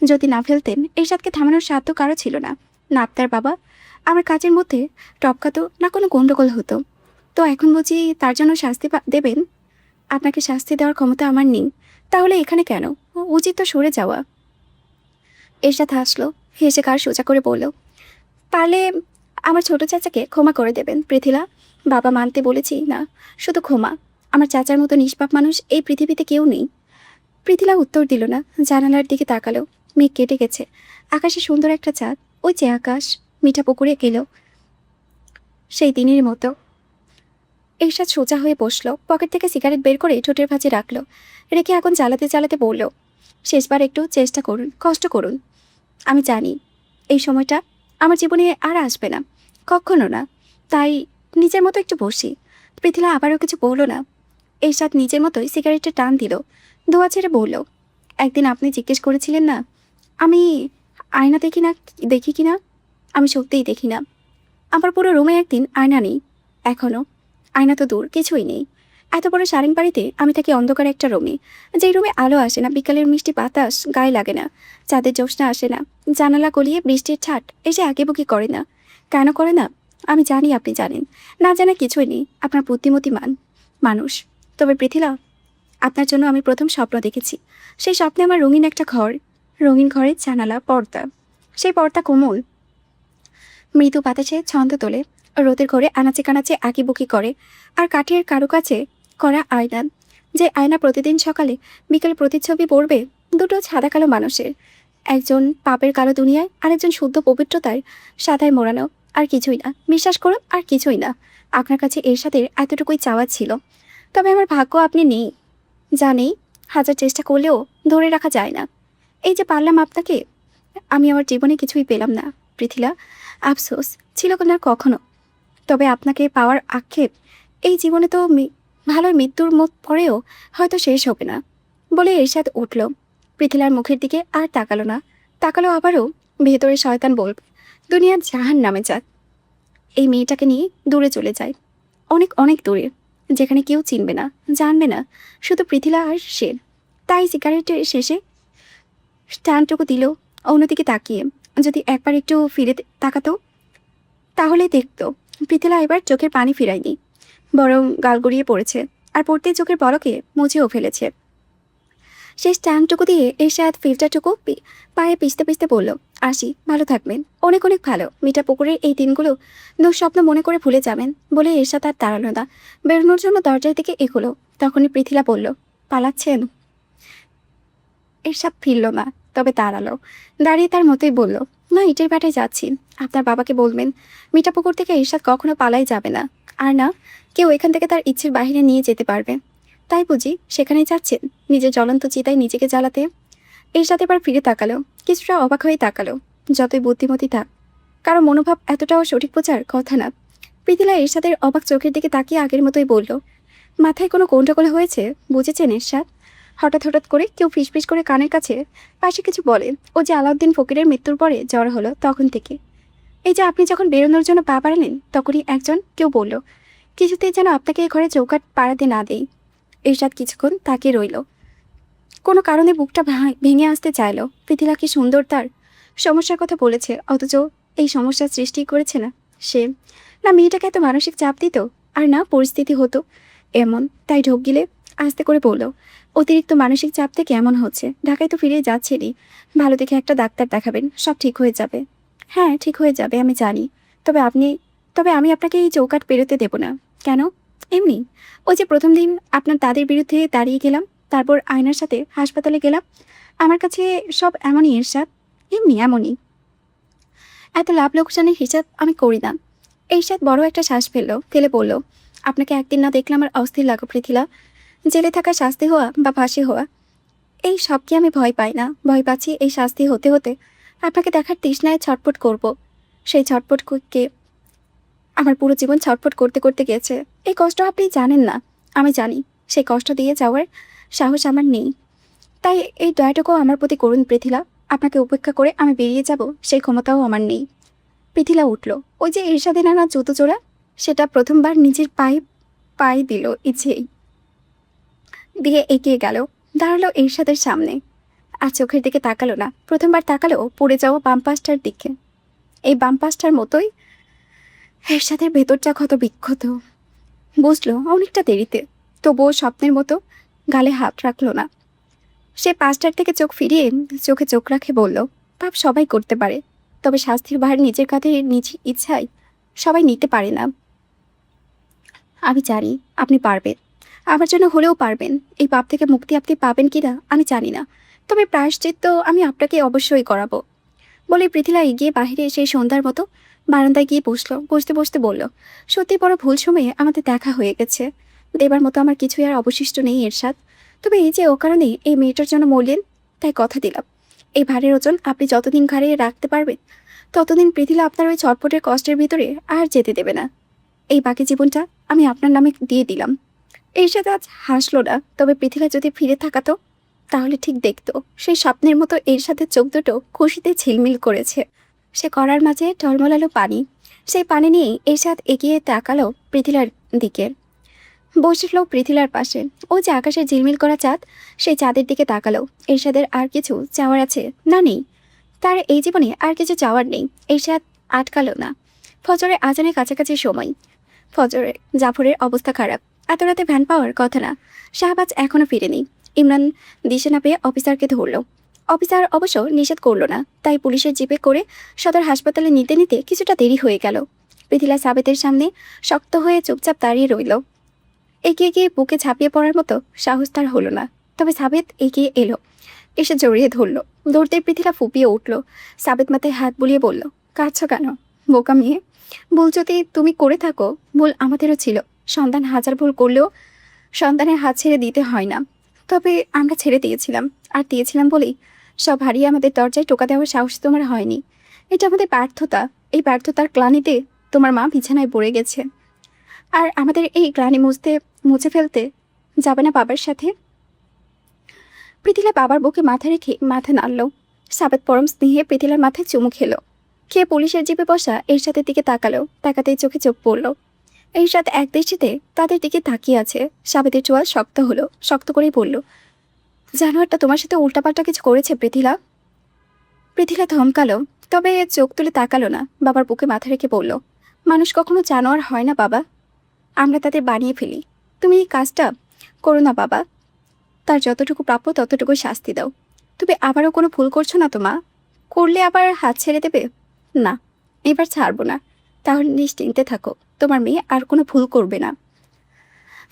যদি না ফেলতেন এরশাদকে থামানোর সাধ্য কারো ছিল না, না আপনার বাবা। আমার কাজের মধ্যে টপকাতো না কোনো গণ্ডগোল হতো। তো এখন বুঝি তার জন্য শাস্তি দেবেন? আপনাকে শাস্তি দেওয়ার ক্ষমতা আমার নেই। তাহলে এখানে কেন? উচিত তো সরে যাওয়া। এরশাদ হাসলো, হেসে ঘাড় সোজা করে বলল, পারলে আমার ছোট চাচাকে ক্ষমা করে দেবেন পৃথিলা। বাবা মানতে বলেছি না, শুধু ক্ষমা। আমার চাচার মতো নিষ্পাপ মানুষ এই পৃথিবীতে কেউ নেই। পৃথিলা উত্তর দিল না, জানালার দিকে তাকালো। মেঘ কেটে গেছে, আকাশে সুন্দর একটা চাঁদ। ওই যে আকাশ, মিঠা পুকুরে গেল সেই দিনের মতো। এরশাদ সোজা হয়ে বসলো, পকেট থেকে সিগারেট বের করে ঠোঁটের ভাঁজে রাখলো, রেখে আগুন জ্বালাতে বলল, শেষবার একটু চেষ্টা করুন, কষ্ট করুন। আমি জানি এই সময়টা আমার জীবনে আর আসবে না, কখনো না। তাই নিজের মতো একটু বসি। পৃথিলা আবারও কিছু বলল না। এরশাদ নিজের মতোই সিগারেটটা টান দিল, ধোয়া ছেড়ে বলল, একদিন আপনি জিজ্ঞেস করেছিলেন না আমি আয়না দেখি কিনা। আমি সত্যিই দেখি না। আমার পুরো রুমে একদিন আয়না নেই। এখনও আয়না তো দূর, কিছুই নেই। এত বড় সারেং বাড়িতে আমি থাকি অন্ধকার একটা রুমে, যেই রুমে আলো আসে না, বিকালের মিষ্টি বাতাস গায়ে লাগে না, চাঁদের জ্যোৎস্না আসে না, জানালা গলিয়ে বৃষ্টির ছাট এসে আঁকিবুকি করে না। কেন করে না আমি জানি, আপনি জানেন। না জানা কিছুই নেই, আপনার বুদ্ধিমতী মানুষ। তবে পৃথিলা, আপনার জন্য আমি প্রথম স্বপ্ন দেখেছি। সেই স্বপ্নে আমার রঙিন একটা ঘর, রঙিন ঘরের জানালা, পর্দা। সেই পর্দা কোমল, মৃদু বাতাসে ছন্দ তোলে, রোদের ঘরে আনাচে কানাচে আঁকিবুকি করে। আর কাঠের কারুকাছে করা আয়না, যে আয়না প্রতিদিন সকালে বিকেলে প্রতিচ্ছবি পড়বে দুটো সাদা কালো মানুষের। একজন পাপের কালো দুনিয়ায় আরেকজন শুদ্ধ পবিত্রতার সাদায় মোড়ানো। আর কিছুই না, বিশ্বাস করুন, আর কিছুই না। আপনার কাছে এরশাদের এতটুকুই চাওয়া ছিল। তবে আমার ভাগ্য আপনি নেই, জানি। হাজার চেষ্টা করলেও ধরে রাখা যায় না। এই যে পারলাম আপনাকে, আমি আমার জীবনে কিছুই পেলাম না পৃথিলা। আফসোস ছিল না কখনো। তবে আপনাকে পাওয়ার আক্ষেপ এই জীবনে তো ভালো মৃত্যুর মুখ পরেও হয়তো শেষ হবে না। বলে এরশাদ উঠল। পৃথিলার মুখের দিকে আর তাকালো না। তাকালো আবারও। ভেতরে শয়তান বলবে, দুনিয়ার জাহান নামে যাক। এই মেয়েটাকে নিয়ে দূরে চলে যায়, অনেক অনেক দূরে, যেখানে কেউ চিনবে না, জানবে না, শুধু পৃথিলা আর সে। তাই সিগারেটের শেষে স্ট্যান্ডটুকু দিল অন্যদিকে তাকিয়ে। যদি একবার একটু ফিরে তাকাতো তাহলে দেখতো পৃথিলা এবার চোখের পানি ফিরায়নি, বরং গাল গড়িয়ে পড়েছে, আর পড়তেই চোখের পলকে মুছেও ফেলেছে। সে স্ট্যান্ডটুকু দিয়ে এরশাদ ফিল্টারটুকু পায়ে পিষতে পিষতে বলল, আসি, ভালো থাকবেন, অনেক অনেক ভালো। মিঠা পুকুরের এই দিনগুলো দুঃস্বপ্ন মনে করে ভুলে যাবেন। বলে এরশাদ আর দাঁড়ালো না, বেরোনোর জন্য দরজার দিকে এগোলো। তখনই পৃথিলা বলল, পালাচ্ছেন? এরশাদ ফিরল না, তবে দাঁড়ালো। দাঁড়িয়ে তার মতোই বলল, না, ইটের ভাটায় যাচ্ছি। আপনার বাবাকে বলবেন মিঠা পুকুর থেকে এরশাদ কখনো পালাই যাবে না, আর না কেউ এখান থেকে তার ইচ্ছের বাইরে নিয়ে যেতে পারবে। তাই বুঝি সেখানেই যাচ্ছেন নিজের জ্বলন্ত চিতায় নিজেকে জ্বালাতে? এরশাদ এবার ফিরে তাকালো, কিছুটা অবাক হয়ে তাকালো। যতই বুদ্ধিমতী থাক, কারো মনোভাব এতটাও সঠিক বোঝার কথা না। পৃথিলা এরশাদের অবাক চোখের দিকে তাকিয়ে আগের মতোই বলল, মাথায় কোনো গন্ডগোল হয়েছে বুঝেছেন এরশাদ? হঠাৎ হঠাৎ করে কেউ ফিসফিস করে কানের কাছে পাশে কিছু বলে। ও যে আলাউদ্দিন ফকিরের মৃত্যুর পরে জ্বর হলো তখন থেকে। এই যে আপনি যখন বেরোনোর জন্য পা বাড়ালেন তখনই কেউ বলল, কিছুতেই যেন আপনাকে এ ঘরে চৌকাট পাড়াতে না দেই। এরশাদ কিছুক্ষণ তাকিয়ে রইল। কোনো কারণে বুকটা ভেঙে আসতে চাইল। পৃথিলা কি সুন্দর তার সমস্যার কথা বলেছে, অথচ এই সমস্যার সৃষ্টি করেছে না সে। না মেয়েটাকে এত মানসিক চাপ দিত, আর না পরিস্থিতি হতো এমন। তাই ঢোক গিলে আস্তে করে বলল, অতিরিক্ত মানসিক চাপ থেকে এমন হচ্ছে। ঢাকায় তো ফিরে যাচ্ছেনই, ভালো দেখে একটা ডাক্তার দেখাবেন, সব ঠিক হয়ে যাবে। হ্যাঁ, ঠিক হয়ে যাবে, আমি জানি। তবে আমি আপনাকে এই চৌকাট পেরোতে দেব না। কেন? এমনি। ওই যে প্রথম দিন আপনার দাদির বিরুদ্ধে দাঁড়িয়ে গেলাম, তারপর আয়নার সাথে হাসপাতালে গেলাম। আমার কাছে সব এমনই এরশাদ, এমনই। এত লাভ লোকসানের হিসাব আমি করি না। এরশাদ বড় একটা শ্বাস ফেলে বলল, আপনাকে একদিন না দেখলে আমার অস্থির লাগো পৃথিলা। জেলে থাকা শাস্তি হওয়া বা ফাঁসি হওয়া, এই সব কি আমি ভয় পাই না? ভয় পাচ্ছি এই শাস্তি হতে হতে আপনাকে দেখার তৃষ্ণায় ছটফট করব। সেই ছটফটকে আমার পুরো জীবন ছটফট করতে করতে গেছে। এই কষ্ট আপনি জানেন না, আমি জানি। সেই কষ্ট দিয়ে যাওয়ার সাহস আমার নেই। তাই এই দয়াটুকু আমার প্রতি করুন পৃথিলা। আপনাকে উপেক্ষা করে আমি বেরিয়ে যাব সেই ক্ষমতাও আমার নেই। পৃথিলা উঠল। ওই যে এরশাদের নানা জুতো জোড়া, সেটা প্রথমবার নিজের পায়ে দিল ইচ্ছেই, দিয়ে এগিয়ে গেল, দাঁড়ালো এরশাদের সামনে। আর চোখের দিকে তাকালো না। প্রথমবার তাকালো পড়ে যাওয়া বাম পাশটার দিকে। এই বাম পাশটার মতোই এরশাদের ভেতরটা ক্ষত বিক্ষত। বুঝলো অনেকটা দেরিতে, তবুও স্বপ্নের মতো গালে হাত রাখলো না। সে পাশটার থেকে চোখ ফিরিয়ে চোখে চোখ রাখে বলল, পাপ সবাই করতে পারে, তবে শাস্তির ভার নিজের কাঁধে নিজ ইচ্ছায় সবাই নিতে পারে না। আমি জানি আপনি পারবেন, আমার জন্য হলেও পারবেন। এই পাপ থেকে মুক্তি আপনি পাবেন কিনা আমি জানি না, তবে প্রায়শ্চিত্ত আমি আপনাকে অবশ্যই করাবো। বলে পৃথিলা এগিয়ে বাহিরে এসে সন্ধ্যার মতো বারান্দায় গিয়ে বসলো। বসতে বসতে বলল, সত্যি বড় ভুল সময়ে আমাদের দেখা হয়ে গেছে। দেবার মতো আমার কিছুই আর অবশিষ্ট নেই এরশাদ। তবে এই যে অকারণে এই মেয়েটার জন্য মরলেন, তাই কথা দিলাম এই ভারের ওজন আপনি যতদিন ঘাড়ে রাখতে পারবেন ততদিন পৃথিলা আপনার ওই ছটফটের কষ্টের ভিতরে আর যেতে দেবে না। এই বাকি জীবনটা আমি আপনার নামে দিয়ে দিলাম। এরশাদ আজ হাসলো না, তবে পৃথিলা যদি ফিরে থাকাতো তাহলে ঠিক দেখতো সেই স্বপ্নের মতো এরশাদের চোখ দুটো খুশিতে ঝিলমিল করেছে। সে করার মাঝে টলমলালো পানি। সেই পানি নিয়েই এরশাদ এগিয়ে তাকালো পৃথিলার দিকে। বসলো পৃথিলার পাশে। ও যে আকাশের ঝিলমিল করা চাঁদ, সেই চাঁদের দিকে তাকালো। এরশাদের আর কিছু চাওয়ার আছে না? নেই। তার এই জীবনে আর কিছু চাওয়ার নেই। এরশাদ আটকালো না। ফজরের আজানের কাছাকাছি সময়। ফজরে জাফরের অবস্থা খারাপ। এত রাতে ভ্যান পাওয়ার কথা না। শাহবাজ এখনো ফিরেনি। ইমরান দিশে না পেয়ে অফিসারকে ধরল। অফিসার অবশ্য নিষেধ করলো না, তাই পুলিশের জিপে করে সদর হাসপাতালে নিতে নিতে কিছুটা দেরি হয়ে গেল। পৃথিলা সাবেতের সামনে শক্ত হয়ে চুপচাপ দাঁড়িয়ে রইল। এগিয়ে গিয়ে বুকে ঝাঁপিয়ে পড়ার মতো সাহস তার হলো না, তবে সাবেত এগিয়ে এলো। এসে জড়িয়ে ধরল। দৌড়তে পৃথিলা ফুপিয়ে উঠল। সাবেত মাথায় হাত বুলিয়ে বলল, কাঁদছো কেন? বোকা মেয়ে, ভুল যদি তুমি করে থাকো, ভুল আমাদেরও ছিল। সন্তান হাজার ভুল করলেও সন্তানের হাত ছেড়ে দিতে হয় না। তবে আমরা ছেড়ে দিয়েছিলাম, আর দিয়েছিলাম বলেই সব হারিয়ে আমাদের দরজায় টোকা দেওয়ার সাহস তোমার হয়নি। এটা আমাদের ব্যর্থতা। এই ব্যর্থতার গ্লানিতে তোমার মা বিছানায় পড়ে গেছে। আর আমাদের এই গ্লানি মুছে ফেলতে যাবে না বাবার সাথে? পৃথিলা বাবার বুকে মাথা রেখে মাথা নাড়ল। সাবেত পরম স্নেহে পৃথিলার মাথায় চুমু খেলো। খেয়ে পুলিশের জিপে বসা এরশাদের দিকে তাকালো। তাকাতেই চোখে চোখ পড়ল। এরশাদ এক দৃষ্টিতে তাদের দিকে তাকিয়ে আছে। সাবেতের চোয়াল শক্ত হলো, শক্ত করেই বলল, জানোয়ারটা তোমার সাথে উল্টাপাল্টা কিছু করেছে পৃথিলা? পৃথিলা ধমকালো, তবে চোখ তুলে তাকালো না। বাবার বুকে মাথা রেখে বলল, মানুষ কখনো জানোয়ার হয় না বাবা, আমরা তাদের বানিয়ে ফেলি। তুমি এই কাজটা করো না বাবা, তার যতটুকু প্রাপ্য ততটুকুই শাস্তি দাও। তুমি আবারও কোনো ভুল করছো না তো মা? করলে আবার হাত ছেড়ে দেবে? না, এবার ছাড়বো না। তাহলে নিশ্চিন্তে থাকো, তোমার মেয়ে আর কোনো ভুল করবে না।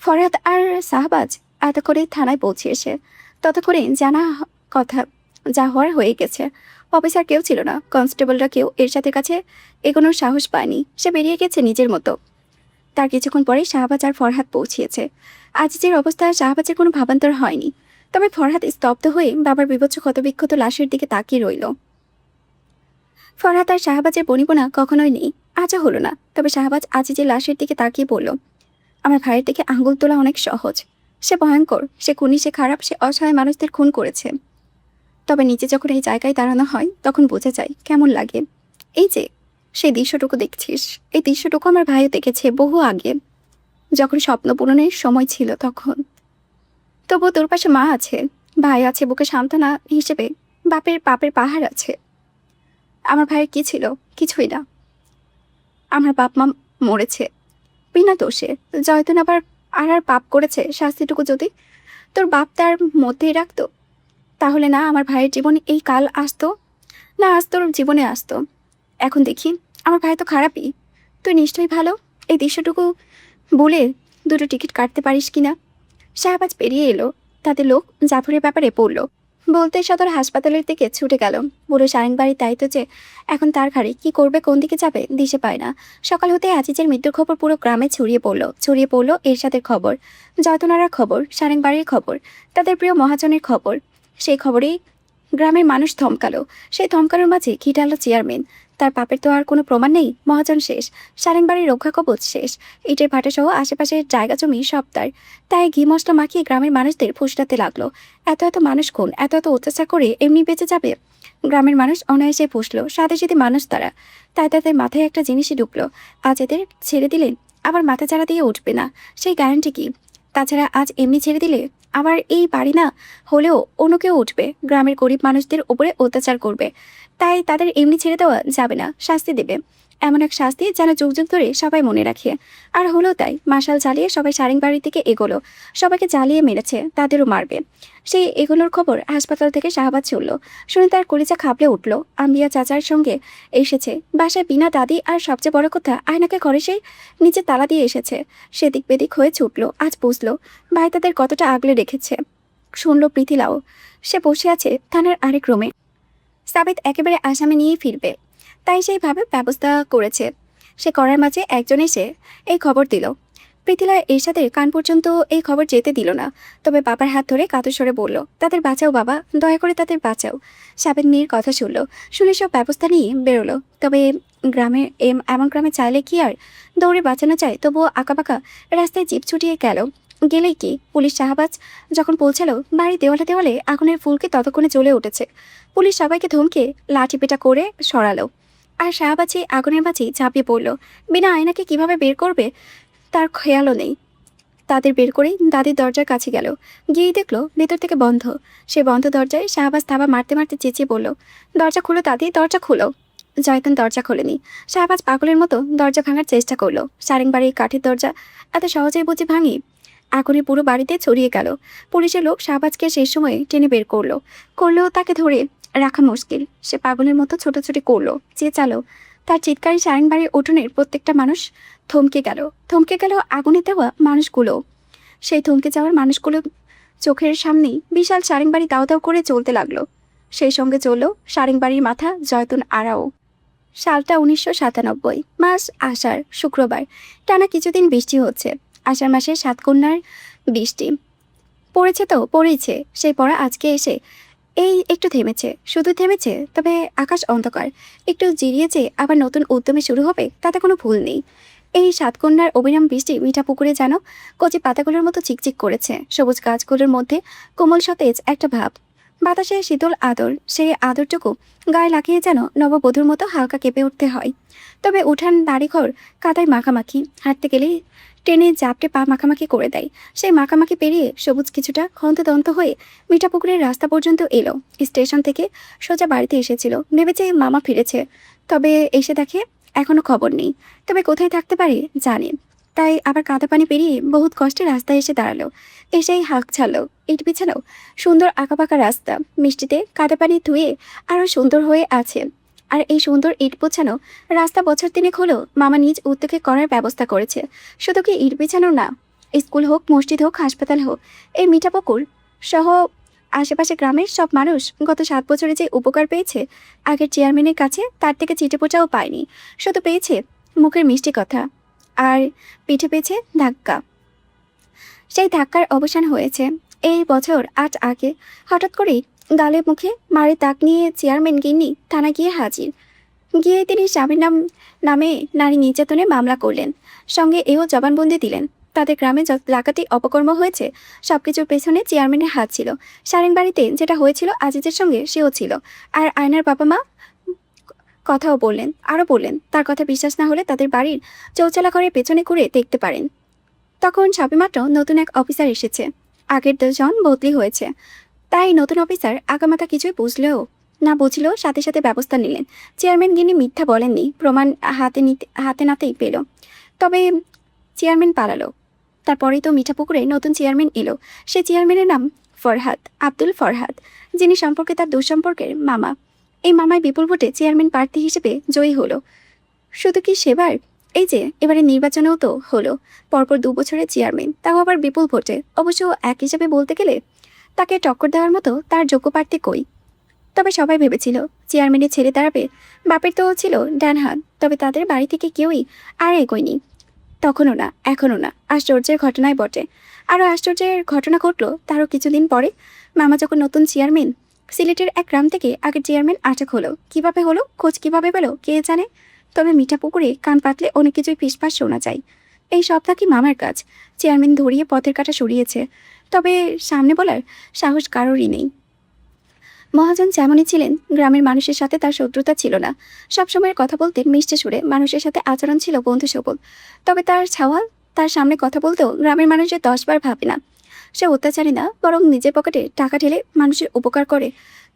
ফরহাদ আর শাহবাজ এত করে থানায় পৌঁছিয়েছে। ততক্ষণে জানা কথা যা হওয়ার হয়ে গেছে। অফিসার কেউ ছিল না, কনস্টেবলরা কেউ এরশাদের কাছে এগোনোর সাহস পায়নি। সে বেরিয়ে গেছে নিজের মতো। তার কিছুক্ষণ পরে শাহবাজ আর ফরহাদ পৌঁছিয়েছে। আজিজের অবস্থা শাহবাজের কোনো ভাবান্তর হয়নি। তবে ফরহাদ স্তব্ধ হয়ে বাবার বিভৎস ক্ষতবিক্ষত লাশের দিকে তাকিয়ে রইল। ফরহাদ আর শাহবাজের বনিবনা কখনোই নেই, আজও হলো না। তবে শাহবাজ আজিজের লাশের দিকে তাকিয়ে বলল, আমার ভাইয়ের দিকে আঙুল তোলা অনেক সহজ। সে ভয়ঙ্কর, সে খুনি, সে খারাপ, সে অসহায় মানুষদের খুন করেছে। তবে নিচে যখন এই জায়গায় দাঁড়ানো হয় তখন বোঝা যায় কেমন লাগে। এই যে সেই দৃশ্যটুকু দেখছিস, এই দৃশ্যটুকু আমার ভাইও দেখেছে বহু আগে, যখন স্বপ্ন পূরণের সময় ছিল তখন। তবুও তোর পাশে মা আছে, ভাই আছে, বুকে সান্ত্বনা হিসেবে বাপের পাপের পাহাড় আছে। আমার ভাইয়ের কি ছিল? কিছুই না। আমার বাপ মা মরেছে বিনা দোষে। জয়তন আবার আর পাপ করেছে, শাস্তিটুকু যদি তোর বাপ তার মধ্যেই রাখতো, তাহলে না আমার ভাইয়ের জীবনে এই কাল আসতো, না আজ তোর জীবনে আসতো। এখন দেখি আমার ভাই তো খারাপই। তুই নিশ্চয়ই ভালো। এই দৃশ্যটুকু বলে দুটো টিকিট কাটতে পারিস কিনা? শাহবাজ পেরিয়ে এলো। তাদের লোক জাফরের ব্যাপারে পড়ল। বলতে সদর হাসপাতালের দিকে ছুটে গেল। বুড়ো সারেংবাড়ির দায়িত্ব যে এখন তার ঘাড়ে, কি করবে, কোন দিকে যাবে দিশে পায় না। সকাল হতে আজিজের মৃত্যুর খবর পুরো গ্রামে ছড়িয়ে পড়লো এরশাদের খবর, জয়তনারার খবর, সারেংবাড়ির খবর, তাদের প্রিয় মহাজনের খবর। সেই খবরেই গ্রামের মানুষ থমকালো। সেই থমকানোর মাঝে ঘি ঢাললো চেয়ারম্যান। তার পাপের তো আর কোনো প্রমাণ নেই, মহাজন শেষ, সারেংবাড়ির রক্ষা কবচ শেষ, ইটের ভাটা সহ আশেপাশের জায়গা জমি সব তাই ঘি মশলা মাখিয়ে গ্রামের মানুষদের ফুসটাতে লাগলো। এত মানুষ খুন, এত অত্যাচার করে এমনি বেঁচে যাবে? গ্রামের মানুষ অনায়াসে ফুসলো। সাথে সাথে মানুষ তারা। তাই তাদের মাথায় একটা জিনিসই ঢুকলো, আজ এদের ছেড়ে দিলে আবার মাথা চারা দিয়ে উঠবে না, সেই গ্যারান্টি কি? তাছাড়া আজ এমনি ছেড়ে দিলে আবার এই বাড়ি না হলেও অন্য কেউ উঠবে, গ্রামের গরিব মানুষদের উপরে অত্যাচার করবে। তাই তাদের এমনি ছেড়ে দেওয়া যাবে না, শাস্তি দেবে। এমন এক শাস্তি যেন যুগ যুগ ধরে সবাই মনে রাখে। আর হলো তাই। মাশাল জ্বালিয়ে সবাই সারেংবাড়ির দিকে এগোলো। সবাইকে জ্বালিয়ে মেরেছে, তাদেরও মারবে। সেই এগোনোর খবর হাসপাতাল থেকে শাহবাজ চলল। শুনে তার কলিজা খাবলে উঠল। আম্বিয়া চাচার সঙ্গে এসেছে বাসায় বিনা দাদি, আর সবচেয়ে বড় কথা আয়নাকে ঘরে সেই নিচে তালা দিয়ে এসেছে। সেদিক বেদিক হয়ে ছুটলো। আজ বুঝলো ভাই তাদের কতটা আগলে রেখেছে। শুনল পৃথিলাও সে বসে আছে থানার আরেক রুমে। সাবিত একেবারে আসামি নিয়েই ফিরবে, তাই সেইভাবে ব্যবস্থা করেছে। সে করার মাঝে একজন এসে এই খবর দিল। পৃথিলা এরশাদের কান পর্যন্ত এই খবর যেতে দিল না। তবে বাবার হাত ধরে কাতর স্বরে বলল, তাদের বাঁচাও বাবা, দয়া করে তাদের বাঁচাও। সাবেত মেয়ের কথা শুনে সব ব্যবস্থা নিয়ে বেরোলো। তবে গ্রামে এমন গ্রামে চাইলে কি আর দৌড়ে বাঁচানো যায়? তবুও আঁকাবাঁকা রাস্তায় জিপ ছুটিয়ে গেলেই কি পুলিশ। শাহবাজ যখন পৌঁছালো, বাড়ি দেওয়ালে দেওয়ালে আগুনের ফুলকে ততক্ষণে জ্বলে উঠেছে। পুলিশ সবাইকে ধমকে লাঠিপেটা করে সরালো। আর শাহবাজি আগুনের মাঝেই ঝাঁপিয়ে পড়ল। বিনা আয়নাকে কিভাবে বের করবে তার খেয়ালও নেই। তাদের বের করেই দাদির দরজার কাছে গেল। গিয়েই দেখলো ভেতর থেকে বন্ধ। সে বন্ধ দরজায় শাহবাজ থাবা মারতে মারতে চেঁচিয়ে বলল, দরজা খুলো দাদি, দরজা খুলো। জয়তন দরজা খোলেনি। শাহবাজ পাগলের মতো দরজা ভাঙার চেষ্টা করলো। সারেংবাড়ির কাঠের দরজা এত সহজেই বুঝি ভাঙি? আগুনে পুরো বাড়িতে ছড়িয়ে গেল। পুলিশের লোক শাহবাজকে শেষ সময়ে টেনে বের করলেও তাকে ধরে রাখা মুশকিল। সে পাগলের মতো ছোটাছুটি করলো, চেঁচালো। তার চিৎকারে সারেংবাড়ির উঠোনের প্রত্যেকটা মানুষ থমকে গেল আগুনে দেওয়া মানুষগুলো। সেই থমকে যাওয়ার মানুষগুলো চোখের সামনেই বিশাল সারেংবাড়ি দাও দাও করে চলতে লাগলো। সেই সঙ্গে চলল সারেংবাড়ির মাথা জয়তুন আরাও। সালটা 1997, মাস আষাঢ়, শুক্রবার। টানা কিছুদিন বৃষ্টি হচ্ছে। আষাঢ় মাসে 7 কন্যার বৃষ্টি পড়েছে তো পড়েছে। সেই পড়া আজকে এসে এই একটু থেমেছে, শুধু থেমেছে, তবে আকাশ অন্ধকার। একটু জিরিয়েছে, আবার নতুন উদ্যমে শুরু হবে, তাতে কোনো ভুল নেই। এই 7 কন্যার অবিরাম বৃষ্টি মিঠা পুকুরে যেন কচি পাতাগুলোর মতো চিকচিক করেছে। সবুজ গাছগুলোর মধ্যে কোমল সতেজ একটা ভাব, বাতাসে শীতল আদর। সেই আদরটুকু গায়ে লাগিয়ে যেন নববধূর মতো হালকা কেঁপে উঠতে হয়। তবে উঠান বাড়িঘর কাদায় মাখামাখি, হাঁটতে গেলেই টেনে জাপটে পা মাখামাখি করে দেয়। সেই মাখামাখি পেরিয়ে সবুজ কিছুটা হন্তদন্ত হয়ে মিঠা পুকুরের রাস্তা পর্যন্ত এলো। স্টেশন থেকে সোজা বাড়িতে এসেছিল, ভেবেছে মামা ফিরেছে, তবে এসে দেখে এখনো খবর নেই। তবে কোথায় থাকতে পারে জানে, তাই আবার কাদা পানি পেরিয়ে বহুত কষ্টে রাস্তায় এসে দাঁড়ালো। এসেই হাঁক ছাড়লো। ইট বিছানো সুন্দর আঁকাবাঁকা রাস্তা, মিষ্টিতে কাদা পানি ধুয়ে আরও সুন্দর হয়ে আছে। আর এই সুন্দর ইট বিছানো রাস্তা বছর 3 হলো মামা নিজ উদ্যোগে করার ব্যবস্থা করেছে। শুধু কি ইট বিছানো না, স্কুল হোক, মসজিদ হোক, হাসপাতাল হোক, এই মিঠাপুকুর সহ আশেপাশে গ্রামের সব মানুষ গত 7 বছরে যে উপকার পেয়েছে, আগের চেয়ারম্যানের কাছে তার থেকে চিটেপোচাও পায়নি। শুধু পেয়েছে মুখের মিষ্টি কথা, আর পিঠে পেয়েছে ধাক্কা। সেই ধাক্কার অবসান হয়েছে এই বছর 8 আগে। হঠাৎ করেই গালে মুখে মারে দাগ নিয়ে চেয়ারম্যান গিন্নি থানা গিয়ে হাজির। গিয়ে তিনি স্বামীর নামে নারী নির্যাতনে মামলা করলেন। সঙ্গে এও জবানবন্দি দিলেন তাদের গ্রামে যত ডাকাতি অপকর্ম হয়েছে সবকিছুর পেছনে চেয়ারম্যানের হাত ছিল। সারেংবাড়িতে যেটা হয়েছিল আজিজের সঙ্গে সেও ছিল। আর আয়নার বাবা মা কথাও বললেন, আরও বললেন তার কথা বিশ্বাস না হলে তাদের বাড়ির চৌচালা ঘরের পেছনে ঘুরে দেখতে পারেন। তখন সবেমাত্র নতুন এক অফিসার এসেছে, আগের 2 জন বদলি হয়েছে। তাই নতুন অফিসার আগামাতা কিছুই বুঝলেও না বুঝলেও সাথে সাথে ব্যবস্থা নিলেন। চেয়ারম্যান গিনি মিথ্যা বলেননি, প্রমাণ হাতে নাতেই পেল। তবে চেয়ারম্যান পালালো। তারপরেই তো মিঠাপুকুরে নতুন চেয়ারম্যান এলো। সে চেয়ারম্যানের নাম ফরহাদ, আব্দুল ফরহাদ, যিনি সম্পর্কে তার দুঃসম্পর্কের মামা। এই মামায় বিপুল ভোটে চেয়ারম্যান প্রার্থী হিসেবে জয়ী হলো। শুধু কি সেবার, এই যে এবারে নির্বাচনেও তো হলো। পরপর 2 বছরের চেয়ারম্যান, তাও আবার বিপুল ভোটে। অবশ্য এক হিসাবে বলতে গেলে তাকে টক্কর দেওয়ার মতো তার যোগ্য প্রার্থী কই। তবে সবাই ভেবেছিল চেয়ারম্যানের ছেড়ে দাঁড়াবে। বাপের তো ছিল ডান হাত, তবে তাদের বাড়ি থেকে কেউই আর এগোয়নি। তখনও না, এখনও না। আশ্চর্যের ঘটনায় বটে। আরও আশ্চর্যের ঘটনা ঘটল তারও কিছুদিন পরে। মামা যখন নতুন চেয়ারম্যান, সিলেটের এক গ্রাম থেকে আগের চেয়ারম্যান আটক হলো। কিভাবে হলো, খোঁজ কিভাবে পেল কে জানে। তবে মিঠাপুকুরে কান পাতলে অনেক কিছুই ফিসফাস শোনা যায়। এই সব নাকি মামার কাজ। চেয়ারম্যান ধরিয়ে পথের কাটা সরিয়েছে, তবে সামনে বলার সাহস কারোরই নেই। মহাজন যেমনই ছিলেন, গ্রামের মানুষের সাথে তার শত্রুতা ছিল না। সবসময়ের কথা বলতেন মিষ্টি সুরে, মানুষের সাথে আচরণ ছিল বন্ধুসুলভ। তবে তার ছাওয়াল, তার সামনে কথা বলতেও গ্রামের মানুষের 10 বার ভাবে না। সে অত্যাচারী না, বরং নিজের পকেটে টাকা ঢেলে মানুষের উপকার করে।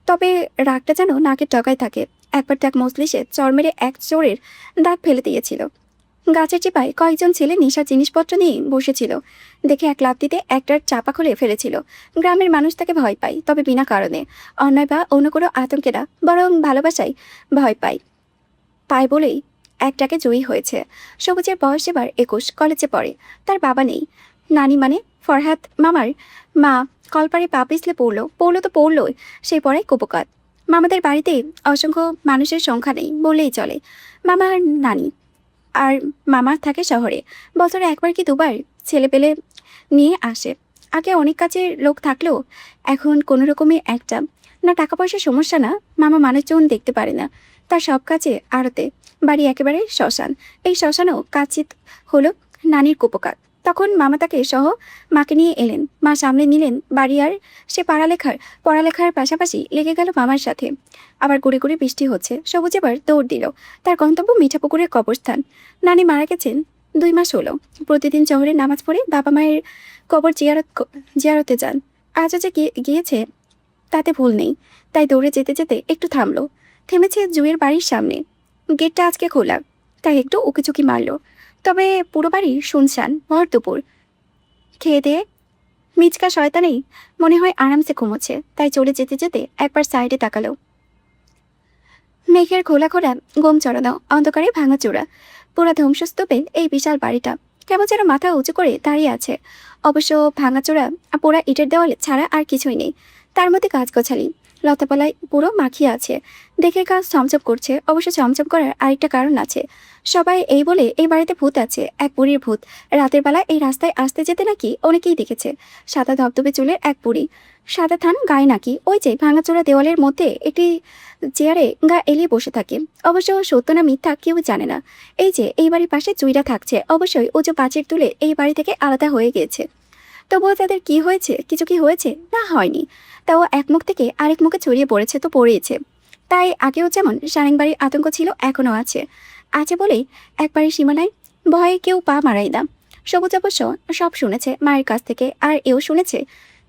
তবে রাগটা যেন নাকের ডগায় থাকে। একবার তাক মজলিসে চর মেরে এক চোরের দাগ ফেলে দিয়েছিল। গাছের চিপায় কয়েকজন ছেলে নেশার জিনিসপত্র নিয়ে বসেছিল দেখে এক লাফ দিতে একটার চাপা খুলে ফেলেছিল। গ্রামের মানুষ তাকে ভয় পায়, তবে বিনা কারণে। অন্যায় বা অন্য কোনো আতঙ্কে না, বরং ভালোবাসায় ভয় পায় বলেই একটাকে জয়ী হয়েছে। সবুজের বয়স এবার 21, কলেজে পড়ে। তার বাবা নেই। নানি মানে ফরহাদ মামার মা কলপারে পা পিছলে পড়লো তো পড়লোই, সেই পড়ায় কুপকাত। মামাদের বাড়িতে অসংখ্য মানুষের সংখ্যা নেই বললেই চলে। মামার নানি আর মামা থাকে শহরে। বছরে একবার কি 2 বার ছেলে পেলে নিয়ে আসে। আগে অনেক কাজের লোক থাকলেও এখন কোনো রকমে একটা না, টাকা পয়সার সমস্যা না, মামা মানুষজন দেখতে পারে না। তার সব কাজে আড়তে। বাড়ি একেবারে শ্মশান। এই শ্মশানও কাচিত হলো নানির কুপকাত। তখন মামা তাকে সহ মাকে নিয়ে এলেন। মা সামনে নিলেন বাড়ি, আর সে পড়ালেখার পাশাপাশি লেগে গেল মামার সাথে। আবার গুড়ি গুড়ি বৃষ্টি হচ্ছে। সবুজ এবার দৌড় দিল। তার গন্তব্য মিঠাপুকুরের কবরস্থান। নানি মারা গেছেন 2 মাস হলো। প্রতিদিন শহরে নামাজ পড়ে বাবা মায়ের কবর জিয়ারতে যান। আজও যে গিয়েছে তাতে ভুল নেই। তাই দৌড়ে যেতে যেতে একটু থামলো। থেমেছে জুয়ের বাড়ির সামনে। গেটটা আজকে খোলা, তাই একটু উকিচুকি মারল। তবে পুরো বাড়ি শুনশান। ভর দুপুর। খেয়ে দিয়ে মিচকা শয়তানেই মনে হয় আরামসে ঘুমোচ্ছে। তাই চলে যেতে যেতে একবার সাইডে তাকালো। মেঘের খোলা খোলা গোম চড়ানো, অন্ধকারে ভাঙাচোরা পুরা ধ্বংসস্তূপে এই বিশাল বাড়িটা। কেমন যেন মাথা উঁচু করে দাঁড়িয়ে আছে। অবশ্য ভাঙাচোরা পোড়া ইটের দেওয়াল ছাড়া আর কিছুই নেই। তার মধ্যে কাজ গোছালি, লতাপালায় পুরো মাখিয়ে আছে। দেখে কাজ চমচম করছে। অবশ্য চমচম করার আরেকটা কারণ আছে। সবাই এই বলে এই বাড়িতে ভূত আছে, এক বুড়ির ভূত। রাতের বেলা এই রাস্তায় আসতে যেতে নাকি অনেকেই দেখেছে। সাদা ধবধবে চুলের এক বুড়ি, সাদা থান গায়ে নাকি ওই যে ভাঙাচোরা দেওয়ালের মধ্যে একটি চেয়ারে গা এলিয়ে বসে থাকে। অবশ্য সত্য না মিথ্যা কেউ জানে না। এই যে এই বাড়ির পাশে চুইরা থাকছে, অবশ্যই ও যে পাঁচের তুলে এই বাড়ি থেকে আলাদা হয়ে গিয়েছে। তবুও তাদের কি হয়েছে? কিছু কি হয়েছে? না, হয়নি। তাও এক মুখ থেকে আরেক মুখে ছড়িয়ে পড়েছে তো পড়েইছে। তাই আগেও যেমন সারেংবাড়ির আতঙ্ক ছিল, এখনও আছে বলেই একবারের সীমানায় ভয়ে কেউ পা মারাই না। সবুজ অবশ্য সব শুনেছে মায়ের কাছ থেকে, আর এও শুনেছে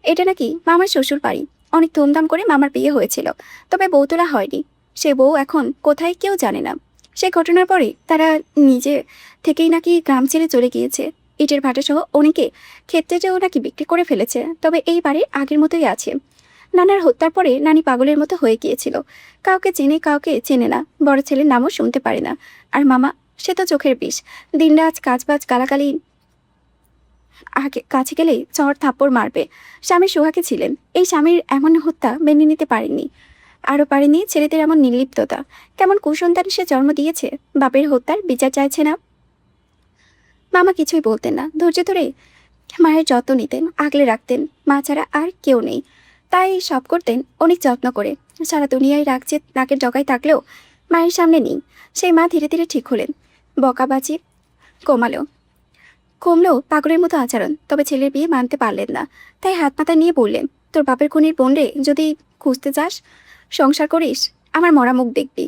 এটা নাকি মামার শ্বশুর বাড়ি। অনেক ধুমধাম করে মামার বিয়ে হয়েছিল, তবে বউ তোলা হয়নি। সে বউ এখন কোথায় কেউ জানে না। সে ঘটনার পরে তারা নিজে থেকেই নাকি গ্রাম ছেড়ে চলে গিয়েছে। ইটের ভাটা সহ অনেকে ক্ষেত্রেও নাকি বিক্রি করে ফেলেছে। তবে এই বাড়ি আগের মতোই আছে। নানার হত্যার পরে নানি পাগলের মতো হয়ে গিয়েছিল। কাউকে চেনে, কাউকে চেনে না। বড় ছেলের নামও শুনতে পারে না। আর মামা, সে তো চোখের বিষ। দিনরাত কাজবাজ গালাগালি, আগে কাছে গেলেই চর থাপ্পড় মারবে। স্বামী সোহাগে ছিলেন। এই স্বামীর এমন হত্যা মেনে নিতে পারেননি। আরও পারেনি ছেলেদের এমন নির্লিপ্ততা। কেমন কুসন্তান সে জন্ম দিয়েছে। বাপের হত্যার বিচার চাইছে না। মামা কিছুই বলতেন না, ধৈর্য ধরে মায়ের যত্ন নিতেন, আগলে রাখতেন। মা ছাড়া আর কেউ নেই, তাই সব করতেন অনেক যত্ন করে। সারা দুনিয়ায় রাখছে নাকের ডগায় থাকলেও মায়ের সামনে নেই। সেই মা ধীরে ধীরে ঠিক হলেন। বকাবাজি কমলো পাগলের মতো আচরণ। তবে ছেলের বিয়ে মানতে পারলেন না। তাই হাত মাথা নিয়ে বললেন, তোর বাপের খুনির বোন রে যদি খুঁজতে চাস, সংসার করিস, আমার মরা মুখ দেখবি।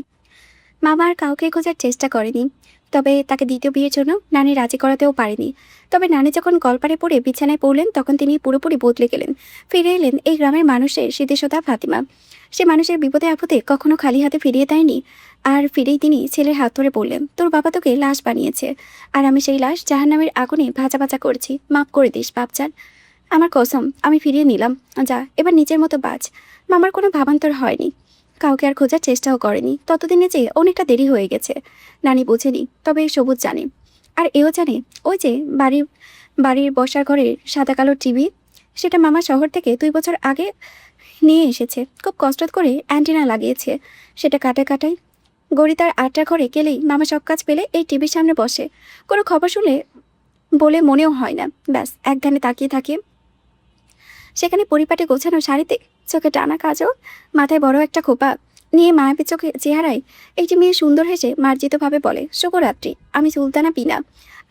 মামা আর কাউকে খোঁজার চেষ্টা করেনি। তবে তাকে দ্বিতীয় বিয়ের জন্য নানি রাজি করাতেও পারেনি। তবে নানি যখন কলপারে পড়ে বিছানায় পড়লেন, তখন তিনি পুরোপুরি বদলে গেলেন। ফিরে এলেন এই গ্রামের মানুষের স্মৃতিসোধা ফাতিমা। সে মানুষের বিপদে আপদে কখনো খালি হাতে ফিরিয়ে দেয়নি। আর ফিরেই তিনি ছেলের হাত ধরে বললেন, তোর বাবা তোকে লাশ বানিয়েছে, আর আমি সেই লাশ জাহান্নামের আগুনে ভাজা ভাজা করছি। মাফ করে দিস বাপজান। আমার কসম, আমি ফিরিয়ে নিলাম। যা, এবার নিজের মতো বাঁচ। মামার কোনো ভাবান্তর হয়নি, কাউকে আর খোঁজার চেষ্টাও করেনি। ততদিনে যে অনেকটা দেরি হয়ে গেছে। নানি বোঝেনি, তবে সবুজ জানে। আর এও জানে, ওই যে বাড়ির বসার ঘরের সাদা কালো টিভি, সেটা মামা শহর থেকে 2 বছর আগে নিয়ে এসেছে। খুব কষ্ট করে অ্যান্টিনা লাগিয়েছে। সেটা কাটাই গড়ি তার আটটা ঘরে গেলেই মামা সব কাজ পেলে এই টিভির সামনে বসে। কোনো খবর শুনলে বলে মনেও হয় না। ব্যাস একধানে তাকিয়ে থাকে। সেখানে পরিপাটি গোছানো শাড়িতে, চোখে টানা কাজল, মাথায় বড় একটা খোপা নিয়ে মায়াবী চোখে চেহারায় একটি মেয়ে সুন্দর হেসে মার্জিতভাবে বলে, শুভরাত্রি, আমি সুলতানা পিনা।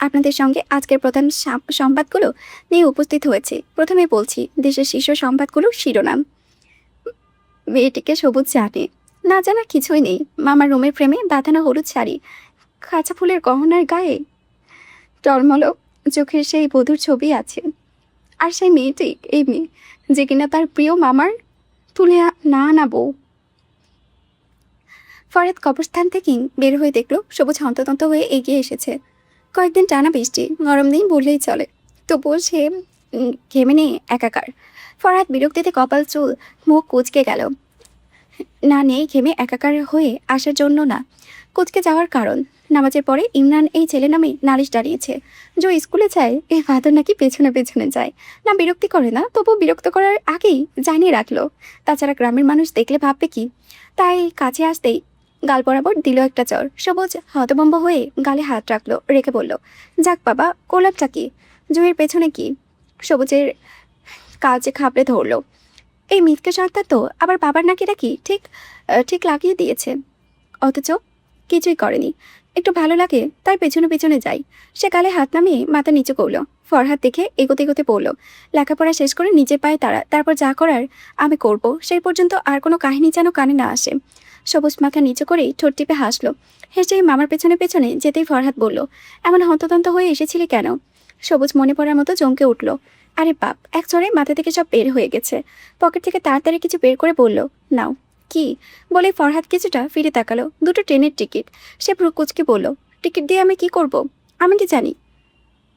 আপনাদের সঙ্গে আজকের প্রধান সংবাদগুলো নিয়ে উপস্থিত হয়েছে। প্রথমে বলছি দেশের শীর্ষ সংবাদগুলোর শিরোনাম। মেয়েটিকে সবুজ জানে, না জানার কিছুই নেই। মামার রুমের ফ্রেমে বাঁধানো হলুদ শাড়ি, খাঁচা ফুলের গহনার গায়ে টলমল চোখের সেই বধূর ছবি আছে। আর সেই মেয়েটি, এই মেয়ে যে কিনা তার প্রিয় মামার তুলে না আনা বউ। ফরাদ কবরস্থান থেকে বের হয়ে দেখলো সবুজ হন্ততন্ত হয়ে এগিয়ে এসেছে। কয়েকদিন টানা বৃষ্টি, গরম দিন বললেই চলে। তবুও সে ঘেমে নিয়ে একাকার। ফরাদ বিরক্তিতে কপাল চুল মুখ কুঁচকে গেল। না, নেই ঘেমে একাকার হয়ে আসার জন্য না, কুচকে যাওয়ার কারণ। নামাজের পরে ইমরান এই ছেলে নামে নালিশ দাঁড়িয়েছে। যে স্কুলে যায়, এই ফাদার নাকি পেছনে পেছনে যায়। না, বিরক্তি করে না, তবু বিরক্ত করার আগেই জানিয়ে রাখলো। তাছাড়া গ্রামের মানুষ দেখলে ভাববে কি। তাই কাছে আসতেই গাল বরাবর দিল একটা চর। সবুজ হতভম্ব হয়ে গালে হাত রাখলো, রেখে বলল, যাক বাবা, কোলাপটা কি? জুয়ের পেছনে কি? সবুজের কাজে খাবড়ে ধরলো। এই মিথকে সন্তান তো আবার বাবার নাকি ঠিক ঠিক লাগিয়ে দিয়েছে, অথচ কিছুই করেনি। একটু ভালো লাগে তাই পেছনে পেছনে যাই। সে গালে হাত নামিয়ে মাথা নিচু করলো। ফরহাদ দেখে এগোতে এগোতে পড়লো, লেখাপড়া শেষ করে নিজের পায়ে তারা, তারপর যা করার আমি করব। সেই পর্যন্ত আর কোনো কাহিনী যেন কানে না আসে। সবুজ মাথা নিচু করেই ঠোঁট টিপে হাসলো। হেসেই মামার পেছনে পেছনে যেতেই ফরহাদ বলল, এমন হন্তদন্ত হয়ে এসেছিলে কেন? সবুজ মনে পড়ার মতো চমকে উঠল। আরে বাপ, এক চড়ে মাথা থেকে সব বের হয়ে গেছে। পকেট থেকে তাড়াতাড়ি কিছু বের করে বলল, নাও। কি বলে ফরহাদ কিছুটা ফিরে তাকালো। 2টো ট্রেনের টিকিট। সে ভ্রু কুচকে বলল, টিকিট দিয়ে আমি কি করব? আমি কি জানি?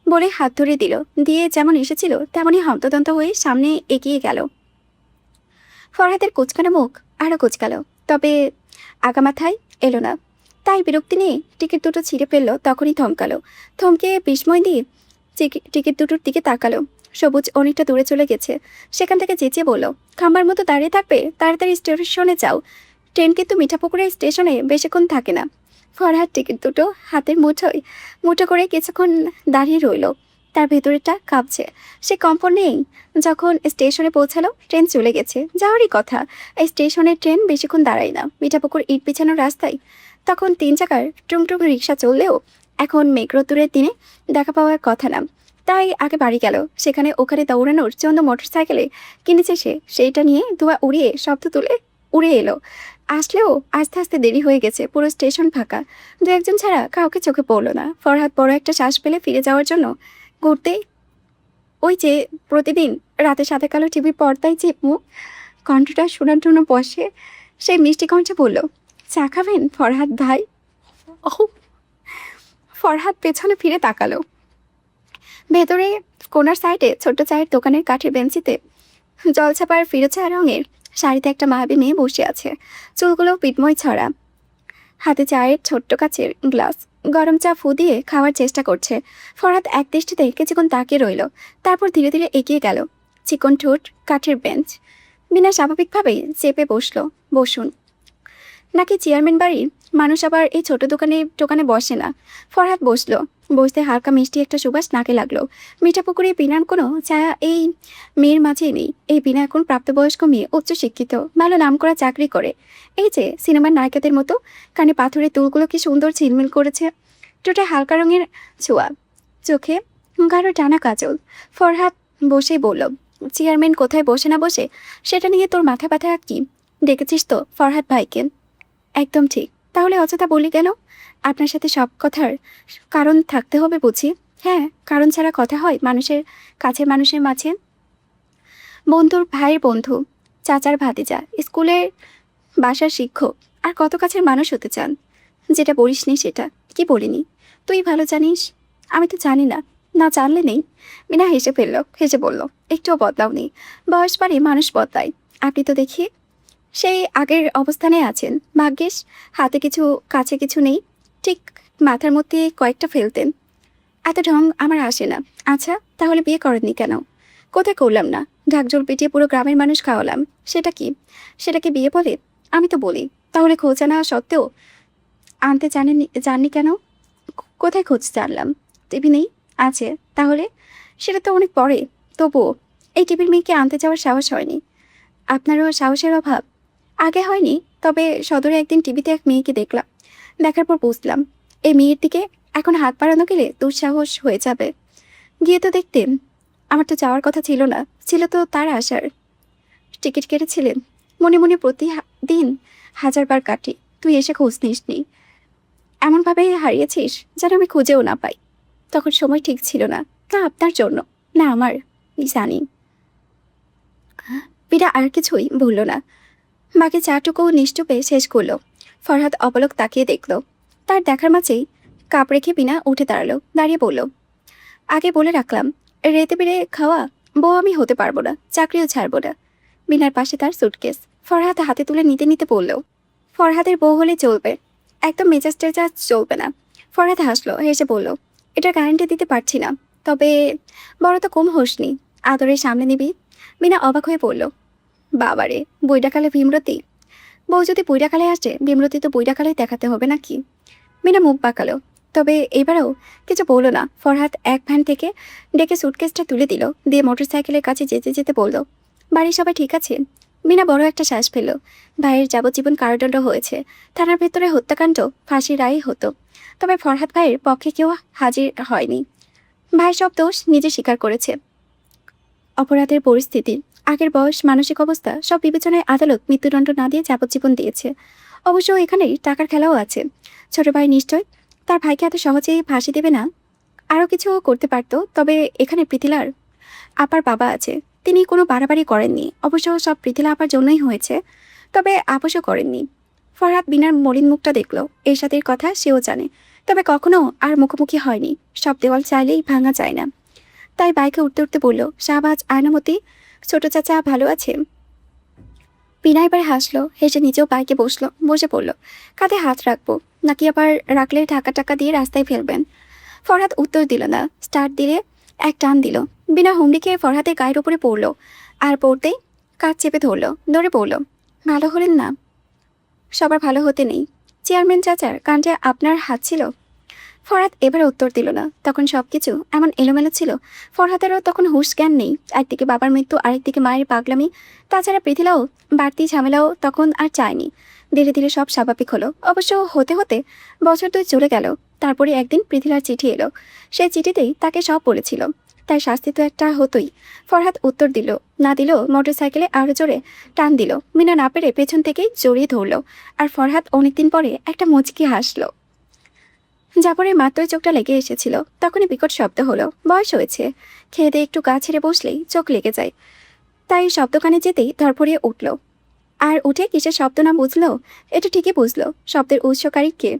বলে হাত ধরে দিল। দিয়ে যেমন এসেছিল তেমনই হন্তদন্ত হয়ে সামনে এগিয়ে গেল। ফরহাদের কুচকানো মুখ আরও কুচকালো, তবে আগামাথায় এলো না। তাই বিরক্তি নিয়ে টিকিট 2টো ছিঁড়ে ফেললো। তখনই থমকালো। থমকে বিস্ময় দিয়ে টিকিট দুটোর দিকে তাকালো। সবুজ অনেকটা দূরে চলে গেছে। সেখান থেকে চেঁচিয়ে বলল, খাম্বার মতো দাঁড়িয়ে থাকবে, তাড়াতাড়ি স্টেশনে যাও। ট্রেন কিন্তু মিঠাপুকুরের স্টেশনে বেশিক্ষণ থাকে না। ফরহাদ টিকিট দুটো হাতের মুঠো করে কিছুক্ষণ দাঁড়িয়ে রইল। তার ভেতরেটা কাঁপছে। সে কম্পন নেই। যখন স্টেশনে পৌঁছালো, ট্রেন চলে গেছে, যাওয়ারই কথা। এই স্টেশনের ট্রেন বেশিক্ষণ দাঁড়ায় না মিঠাপুকুর ইট বিছানো রাস্তায়। তখন 3 চাকার টুংটুং রিক্সা চললেও এখন মেঘরোদ্দুরের দিনে দেখা পাওয়ার কথা না। তাই আগে বাড়ি গেল। সেখানে ওখানে দৌড়ানোর জন্য মোটরসাইকেলে কিনেছে সে, সেইটা নিয়ে ধোঁয়া উড়িয়ে শব্দ তুলে উড়ে এলো। আসলেও আস্তে আস্তে দেরি হয়ে গেছে। পুরো স্টেশন ফাঁকা। 2-1 ছাড়া কাউকে চোখে পড়লো না। ফরহাদ বড় একটা শ্বাস ফেলে ফিরে যাওয়ার জন্য ঘুরতে, ওই যে প্রতিদিন রাতে সাদা কালো টিভির পর্দায় যে কণ্ঠটা শোনার জন্য বসে, সেই মিষ্টি কণ্ঠে বলল, চা খাবেন ফরহাদ ভাই? ওহ! ফরহাদ পেছনে ফিরে তাকালো। ভেতরে কোনার সাইডে ছোট্ট চায়ের দোকানের কাঠের বেঞ্চিতে জলছাপার ফিরোজা রঙের শাড়িতে একটা মায়াবী মেয়ে বসে আছে। চুলগুলো পিটময় ছড়া, হাতে চায়ের ছোট্ট কাচের গ্লাস। গরম চা ফু দিয়ে খাওয়ার চেষ্টা করছে। ফরহাদ এক দৃষ্টিতে কিছুক্ষণ তাকিয়ে রইল। তারপর ধীরে ধীরে এগিয়ে গেল। চিকন ঠোঁট, কাঠের বেঞ্চ। বিনা স্বাভাবিকভাবেই চেপে বসলো। বসুন। নাকি চেয়ারম্যান বাড়ির মানুষ আবার এই ছোট দোকানে বসে না? ফরহাদ বসলো। বসতে হালকা মিষ্টি একটা সুবাস নাকে লাগলো। মিঠাপুকুরে বিনার কোনো ছায়া এই মেয়ের মাঝে নেই। এই বিনা এখন প্রাপ্তবয়স্ক মেয়ে, উচ্চশিক্ষিত, ভালো নামকরা চাকরি করে। এই যে সিনেমার নায়িকাদের মতো কানে পাথরের তুলগুলো কি সুন্দর ঝিলমিল করেছে। ঠোঁটে হালকা রঙের ছোঁয়া, চোখে গাঢ় টানা কাজল। ফরহাদ বসেই বলল, চেয়ারম্যান কোথায় বসে না বসে সেটা নিয়ে তোর মাথা ব্যথা কি? ডেকেছিস তো ফরহাদ ভাইকে? একদম ঠিক। তাহলে অযথা বলি কেন? আপনার সাথে সব কথার কারণ থাকতে হবে বুঝি? হ্যাঁ, কারণ ছাড়া কথা হয় মানুষের কাছে, মানুষের মাঝে? বন্ধুর ভাইয়ের বন্ধু, চাচার ভাতিজা, স্কুলের বাসার শিক্ষক, আর কত কাছের মানুষ হতে চান। যেটা বলিসনি সেটা কি বলিনি? তুই ভালো জানিস। আমি তো জানি না। না জানলে নেই। মিনা হেসে বলল, একটুও বদলাও নেই। বয়স বাড়ে মানুষ বদলায়। আপনি তো দেখি সেই আগের অবস্থানে আছেন। ভাগ্যিস হাতে কিছু, কাছে কিছু নেই। ঠিক মাথার মধ্যে কয়েকটা ফেলতেন। এত ঢং আমার আসে না। আচ্ছা, তাহলে বিয়ে করেননি কেন? কোথায় করলাম না? ঢাকঢোল পিটিয়ে পুরো গ্রামের মানুষ খাওয়ালাম। সেটাকে বিয়ে বলে? আমি তো বলি। তাহলে খোঁজ আনা সত্ত্বেও আনতে জাননি কেন? কোথায় খোঁজ জানলাম? টিভি নেই? আছে। তাহলে সেটা তো অনেক পরে। তবুও এই টিভির মেয়েকে আনতে যাওয়ার সাহস হয়নি। আপনারও সাহসের অভাব? আগে হয়নি, তবে সদরে একদিন টিভিতে এক মেয়েকে দেখলাম। দেখার পর বুঝলাম এই মেয়ের দিকে এখন হাত বাড়ানো গেলে দুঃসাহস হয়ে যাবে। গিয়ে তো দেখতেন। আমার তো যাওয়ার কথা ছিল না, ছিল তো তার আসার। টিকিট কেটেছিলেন? মনে মনে দিন 1000বার কাটি। তুই এসে খোঁজ নিসনি। এমনভাবে হারিয়েছিস যেন আমি খুঁজেও না পাই। তখন সময় ঠিক ছিল না। না আপনার জন্য, না আমার। জানি। পীড়া আর কিছুই বলল না। বাকি চাটুকু নিশ্চুপে শেষ করলো। ফরহাদ অপলক তাকিয়ে দেখল। তার দেখার মাঝেই কাপ রেখে বিনা উঠে দাঁড়ালো। দাঁড়িয়ে বলল, আগে বলে রাখলাম, রেতে বেড়ে খাওয়া বউ আমি হতে পারবো না, চাকরিও ছাড়বো না। বিনার পাশে তার সুটকেস। ফরহাদ হাতে তুলে নিতে নিতে বলল, ফরহাদের বউ হলে চলবে, একদম মেজাজ টেজাজ চলবে না। ফরহাদ হাসলো, হেসে বলল, এটা গ্যারান্টি দিতে পারছি না, তবে বড় তো কম হোসনি, আদরের সামনে নিবি। বিনা অবাক হয়ে পড়ল, বাবারে, বইডাকালে ভীমরতি? বউ যদি বইডাকালে আসে, ভীমরতি তো বইডাকালে দেখাতে হবে নাকি? মিনা মুখ বাঁকালো, তবে এবারেও কিছু বলল না। ফরহাদ এক ভ্যান থেকে ডেকে সুটকেসটা তুলে দিল, দিয়ে মোটরসাইকেলের কাছে যেতে যেতে বলল, বাড়ির সবাই ঠিক আছে? মিনা বড় একটা শ্বাস ফেলল। ভাইয়ের যাবজ্জীবন কারাদণ্ড হয়েছে। থানার ভেতরে হত্যাকাণ্ড, ফাঁসির রায়ই হতো। তবে ফরহাদ ভাইয়ের পক্ষে কেউ হাজির হয়নি। ভাই সব দোষ নিজে স্বীকার করেছে। অপরাধের পরিস্থিতি, আগের বয়স, মানসিক অবস্থা সব বিবেচনায় আদালত মৃত্যুদণ্ড না দিয়ে যাবজ্জীবন দিয়েছে। অবশ্য এখানেই টাকার খেলাও আছে। ছোট ভাই নিশ্চয় তার ভাইকে এত সহজেই ফাঁসি দেবে না। আরও কিছু করতে পারত, তবে এখানে প্রীতিলার আপার বাবা আছে, তিনি কোনো বাড়াবাড়ি করেননি। অবশ্য সব প্রীতিলা আপার জন্যই হয়েছে, তবে আপোষও করেননি। ফরহাদ বিনার মলিন মুখটা দেখল। এরশাদের কথা সেও জানে, তবে কখনো আর মুখোমুখি হয়নি। সব দেওয়াল চাইলেই ভাঙা যায় না। তাই বাইকে উঠতে উঠতে বলল, শাহবাজ, আয়নামতি, ছোট চাচা ভালো আছে? বিনা এবার হাসলো, হেসে নিজেও বাইকে বসে পড়ল। কাঁধে হাত রাখবো নাকি আবার রাখলে ঢাকা টাকা দিয়ে রাস্তায় ফেলবেন? ফরহাদ উত্তর দিল না। স্টার্ট দিলে এক টান দিল। বিনা হুমড়ি খেয়ে ফরহাদের গায়ের উপরে পড়ল, আর পড়তেই কাজ চেপে ধরল, ধরে পড়ল। ভালো হলেন না? সবার ভালো হতে নেই। চেয়ারম্যান চাচার কাণ্ডে আপনার হাত ছিল? ফরহাদ এবার উত্তর দিল না। তখন সবকিছু এমন এলোমেলো ছিল, ফরহাদেরও তখন হুঁশ জ্ঞান নেই। একদিকে বাবার মৃত্যু, আরেকদিকে মায়ের পাগলামি, তাছাড়া পৃথিলাও বাড়তি ঝামেলাও তখন আর চায়নি। ধীরে ধীরে সব স্বাভাবিক হলো। অবশ্য হতে হতে বছর 2 চলে গেল। তারপরে একদিন পৃথিলার চিঠি এলো। সেই চিঠিতেই তাকে সব বলেছিল। তাই শাস্তি তো একটা হতোই। ফরহাদ উত্তর দিল না দিল মোটরসাইকেলে আরো জোরে টান দিল। মিনা না পেরে পেছন থেকেই জড়িয়ে ধরল। আর ফরহাদ অনেকদিন পরে একটা মুচকি হাসলো। জাফরের মাত্রই চোখটা লেগে এসেছিল। তখনই বিকট শব্দ হলো। বয়স হয়েছে, খেয়ে দিয়ে একটু গা ছেড়ে বসলেই চোখ লেগে যায়। তাই শব্দ কানে যেতেই ধরফড়িয়ে উঠল। আর উঠে কিসের শব্দ না বুঝলো, এটা ঠিকই বুঝলো শব্দের উৎসকারী কে।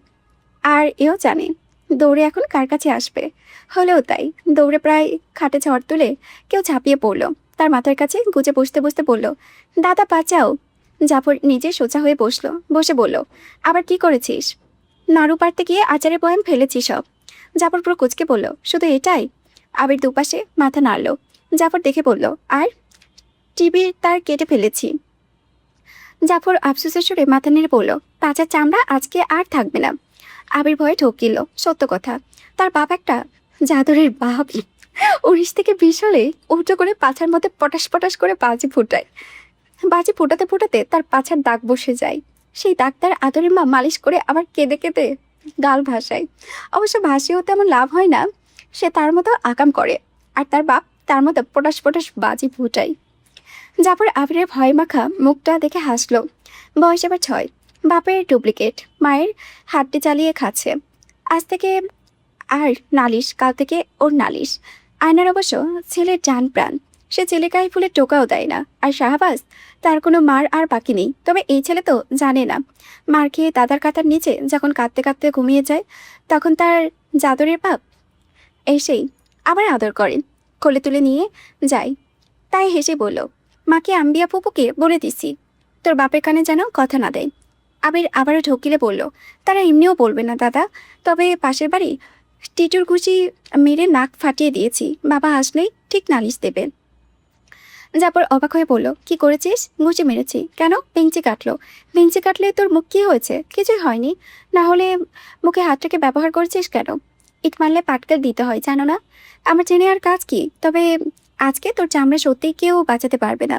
আর এও জানে দৌড়ে এখন কার কাছে আসবে। হলেও তাই দৌড়ে প্রায় খাটে ঝড় তুলে কেউ ঝাঁপিয়ে পড়ল। তার মাথার কাছে গুজে বসতে বসতে বলল, দাদা বাঁচাও। জাফর নিজে সোজা হয়ে বসে বলল, আবার কি করেছিস? নাড়ু পাড়তে গিয়ে আচারের বয়াম ফেলেছি সব। জাফর পুরো কুচকে বলল, শুধু এটাই? আবির দুপাশে মাথা নাড়ল। জাফর দেখে বলল, আর টিভির তার কেটে ফেলেছি। জাফর আফসোসের সুরে মাথা নেড়ে বলল, পাচার চামড়া আজকে আর থাকবে না। আবির ভয়ে ঠকিল। সত্য কথা, তার বাপ একটা জাদরের বাপ। 19 থেকে 20 হলে উল্টো করে পাছার মধ্যে পটাশ পটাশ করে বাজি ফুটায়। বাজি ফোটাতে ফোটাতে তার পাছার দাগ বসে যায়। সেই দাগ তার আদরের মা মালিশ করে আবার কেঁদে কেঁদে গাল ভাসায়। অবশ্য ভাসিয়েও তেমন লাভ হয় না। সে তার মতো আকাম করে, আর তার বাপ তার মতো পটাশ পটাশ বাজি ফুটায়। জাফর আবিরের ভয় মাখা মুখটা দেখে হাসলো। বয়স এবার 6। বাপের ডুপ্লিকেট, মায়ের হাড্ডি চালিয়ে খাচ্ছে। আজ থেকে আর নালিশ, কাল থেকে ওর নালিশ। আয়নার অবশ্য ছেলের জান প্রাণ। সে ছেলে গায়ে ফুলের টোকাও দেয় না। আর শাহবাজ, তার কোনো মার আর বাকি নেই। তবে এই ছেলে তো জানে না, মার খেয়ে দাদার কাঁথার নিচে যখন কাঁদতে কাঁদতে ঘুমিয়ে যায়, তখন তার জাদরের বাপ এসেই আবার আদর করেন, কোলে তুলে নিয়ে যায়। তাই হেসে বলল, মাকে আম্বিয়া ফুপুকে বলে দিছি তোর বাপের কানে যেন কথা না দেয়। আবির আবারও ঢকিলে বলল, তারা এমনিও বলবে না দাদা, তবে পাশের বাড়ি টিটুর ঘুষি মেরে নাক ফাটিয়ে দিয়েছি, বাবা আসলেই ঠিক নালিশ দেবেন। জাফর অবাক হয়ে বলল, কি করেছিস? ঘুষি মেরেছি। কেন? ভেঙচি কাটলো। ভেঙচি কাটলে তোর মুখ কি হয়েছে? কিছুই হয়নি। না হলে মুখে হাতটাকে ব্যবহার করেছিস কেন? ইট মারলে পাটকেল দিতে হয়, জানো না? আমার জেনে আর কাজ কি? তবে আজকে তোর চামড়া সত্যিই কেউ বাঁচাতে পারবে না।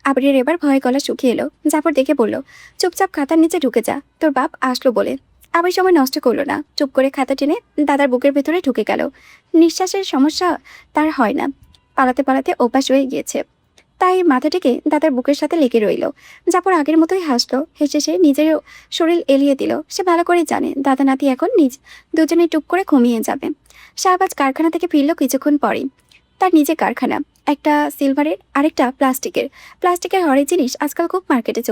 আবিরের এবার ভয়ে গলা শুকিয়ে এলো। জাফর দেখে বলল, চুপচাপ খাতার নিচে ঢুকে যা, তোর বাপ আসলো বলে। আবার সময় নষ্ট করলো না, চুপ করে খাতা টেনে দাদার বুকের ভেতরে ঢুকে গেল। নিঃশ্বাসের সমস্যা তার হয় না, পালাতে পালাতে অভ্যাস হয়ে গিয়েছে। তাই মাথাটিকে দাদার বুকের সাথে লেগে রইল। জাফর আগের মতোই হাসলো। হেসে সে নিজের শরীর এলিয়ে দিল। সে ভালো করে জানে দাদা নাতি এখন দুজনে টুপ করে ঘুমিয়ে যাবে। শাহবাজ কারখানা থেকে ফিরল কিছুক্ষণ পরেই। তার নিজের কারখানা, একটা সিলভারের, আরেকটা প্লাস্টিকের। প্লাস্টিকের হরেক জিনিস আজকাল খুব মার্কেটে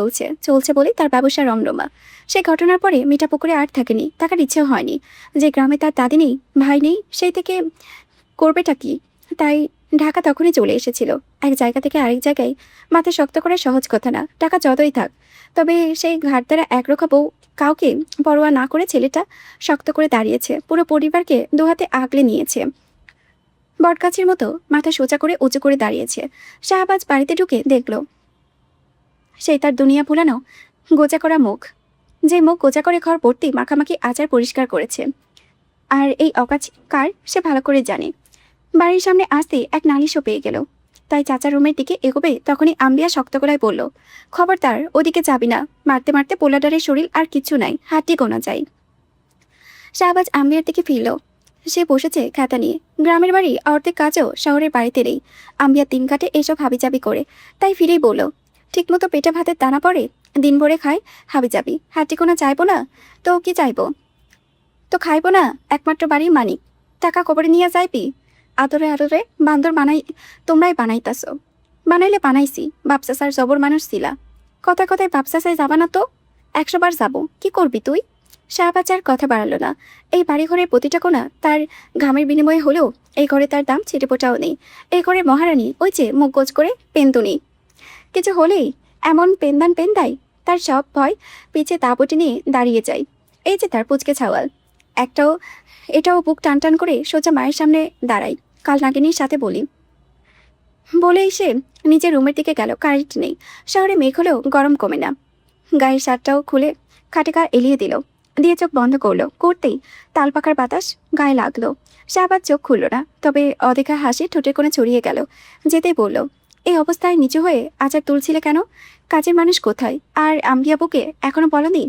চলছে বলে তার ব্যবসা রমরমা। সেই ঘটনার পরে মিঠাপুকুরে আর থাকেনি, থাকার ইচ্ছেও হয়নি। যে গ্রামে তার দাদি নেই, ভাই নেই, সেই থেকে করবেটা কি? তাই ঢাকা তখনই চলে এসেছিল। এক জায়গা থেকে আরেক জায়গায় মাথা শক্ত করা সহজ কথা না, টাকা যতই থাক। তবে সেই ঘাট দ্বারা একরোখা বউ কাউকে পরোয়া না করে ছেলেটা শক্ত করে দাঁড়িয়েছে, পুরো পরিবারকে দুহাতে আগলে নিয়েছে। বটগাছের মতো মাথা সোজা করে উঁচু করে দাঁড়িয়েছে। শাহবাজ বাড়িতে ঢুকে দেখল সেই তার দুনিয়া ভুলানো গোজা করা মুখ, যে মুখ গোজা করে ঘর ভর্তি মাখামাখি আচার পরিষ্কার করেছে। আর এই অকাজ কার সে ভালো করে জানে। বাড়ির সামনে আসতে এক নালিশও পেয়ে গেল। তাই চাচার রুমের দিকে এগোবে তখনই আম্বিয়া শক্ত গলায় বলল, খবরদার ওদিকে যাবি না, মারতে মারতে পোলাডারের শরীর আর কিচ্ছু নাই, হাঁটি গোনা যায়। শাহবাজ আম্বিয়ার দিকে ফিরল। সে বসেছে খাতা নিয়ে। গ্রামের বাড়ি অর্ধেক কাজও শহরের বাড়িতে নেই। আম্বিয়া দিন কাটে এসব হাবিজাবি করে। তাই ফিরেই বলল, ঠিকমতো পেটে ভাতের দানা পড়ে, দিন ভরে খায় হাবিজাবি, হাঁটি কোনা চাইবো না তো কি চাইবো? তো খাইবো না, একমাত্র বাড়ি মানিক, টাকা কবরে নিয়ে যাইবি? আদরে আদরে বান্দর তোমরাই বানাইতাছো। বানাইলে বানাইছি, বাপসাসার জবর মানুষ ছিলা। কথায় কথায় বাপসাসায় যাবা না তো? 100 বার যাবো, কি করবি তুই? শাহবাজার কথা বাড়ালো না। এই বাড়িঘরের প্রতিটা কোণা তার ঘামের বিনিময়ে হলেও এই ঘরে তার দাম ছিটেপোটাও নেই। এই ঘরের মহারানী ওই যে মুখ গোজ করে পেন্দুনি। কিছু হলেই এমন পেন দেয়, তার সব ভয় পিছে তাবুটি নিয়ে দাঁড়িয়ে যায়। এই যে তার পুচকে ছাওয়াল, এটাও বুক টান টান করে সোজা মায়ের সামনে দাঁড়ায়। কাল নাগিনীর সাথে বলি বলেই সে নিজের রুমের দিকে গেল। কারেন্ট নেই, শহরে মেঘ হলেও গরম কমে না। গায়ের শার্টটাও খুলে খাটে গা এলিয়ে দিল, দিয়ে চোখ বন্ধ করলো। করতেই তালপাখার বাতাস গায়ে লাগলো। সে আবার চোখ খুলল না, তবে অদেখা হাসি ঠোঁটের কোণে ছড়িয়ে গেল। যেতেই বলল, এই অবস্থায় নিচু হয়ে আচার তুলছিলে কেন? কাজের মানুষ কোথায়? আর আম্বিয়াবুকে এখনো বলনি?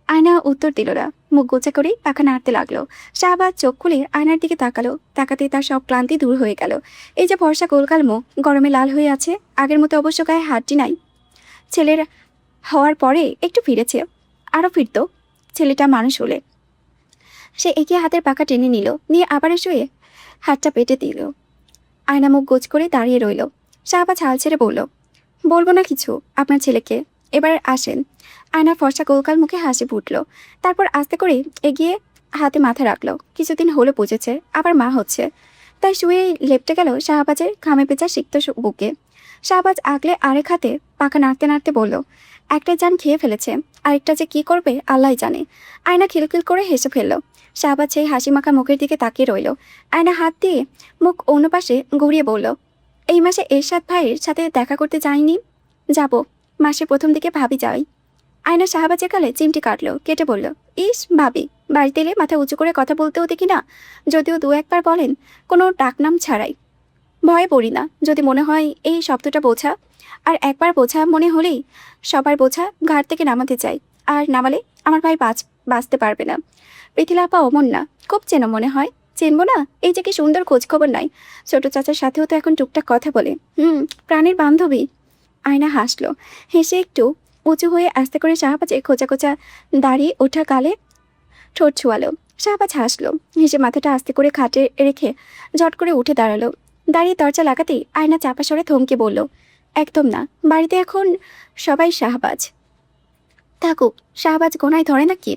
আয়না উত্তর দিল না, মুখ গোছা করেই পাখা নাড়তে লাগলো। শাহবাজ চোখ খুলে আয়নার দিকে তাকালো। তাকাতেই তার সব ক্লান্তি দূর হয়ে গেল। এই যে ফর্সা গোলগাল মুখ গরমে লাল হয়ে আছে, আগের মতো অবশ্য গায়ে হাড্ডি নাই। ছেলের হওয়ার পরে একটু ফিরেছে, আরও ফিরত ছেলেটা মানুষ হলে। সে এগিয়ে হাতের পাখা টেনে নিল, নিয়ে আবার শুয়ে হাতটা পেটে দিল। আয়না মুখ গোছ করে দাঁড়িয়ে রইল। শাহবাজ হাল ছেড়ে বলল, বলবো না কিছু আপনার ছেলেকে, এবার আসেন। আয়নার ফর্সা গোলকাল মুখে হাসি ফুটল। তারপর আস্তে করে এগিয়ে হাতে মাথা রাখলো। কিছুদিন হলো বুঝেছে আবার মা হচ্ছে, তাই শুয়ে লেপটে গেল শাহবাজের ঘামে পেঁচা সিক্ত বুকে। শাহবাজ আগলে আরেক হাতে পাখা নাড়তে নাড়তে বলল, একটা জান খেয়ে ফেলেছে, আরেকটা যে কি করবে আল্লাহ জানে। আয়না খিলখিল করে হেসে ফেলল। শাহবাজ সেই হাসি মাখা মুখের দিকে তাকিয়ে রইল। আয়না হাত দিয়ে মুখ অন্য পাশে ঘুরিয়ে বলল, এই মাসে এরশাদ ভাইয়ের সাথে দেখা করতে যাইনি? যাব, মাসে প্রথম দিকে ভাবি যাই। আয়না শাহবাজের গালে চিমটি কাটলো, কেটে বলল, ইস ভাবি, বাড়িতে এলে মাথা উঁচু করে কথা বলতেও দেখি না, যদিও দু একবার বলেন কোনো ডাকনাম ছাড়াই। ভয়ে পড়ি না যদি মনে হয় এই শব্দটা বোঝা, আর একবার বোঝা মনে হলেই সবার বোঝা ঘাট থেকে নামাতে চাই, আর নামালে আমার ভাই বাঁচতে পারবে না। পৃথিলা আপা অমন না, খুব চেনো মনে হয়। চিনবো না? এই যে কি সুন্দর খোঁজখবর নাই, ছোট চাচার সাথেও তো এখন টুকটাক কথা বলে। প্রাণের বান্ধবী। আয়না হাসলো, হেসে একটু উঁচু হয়ে আস্তে করে শাহবাজের খোঁচা খোঁচা দাঁড়িয়ে ওঠা গালে ঠোঁট ছুয়ালো। শাহবাজ হাসলো, হেসে মাথাটা আস্তে করে খাটে রেখে ঝট করে উঠে দাঁড়ালো। দাঁড়িয়ে দরজা লাগাতেই আয়না চাপা সরে থমকে বলল, একদম না, বাড়িতে এখন সবাই শাহবাজ। থাকুক, শাহবাজ গোনায় ধরে নাকি?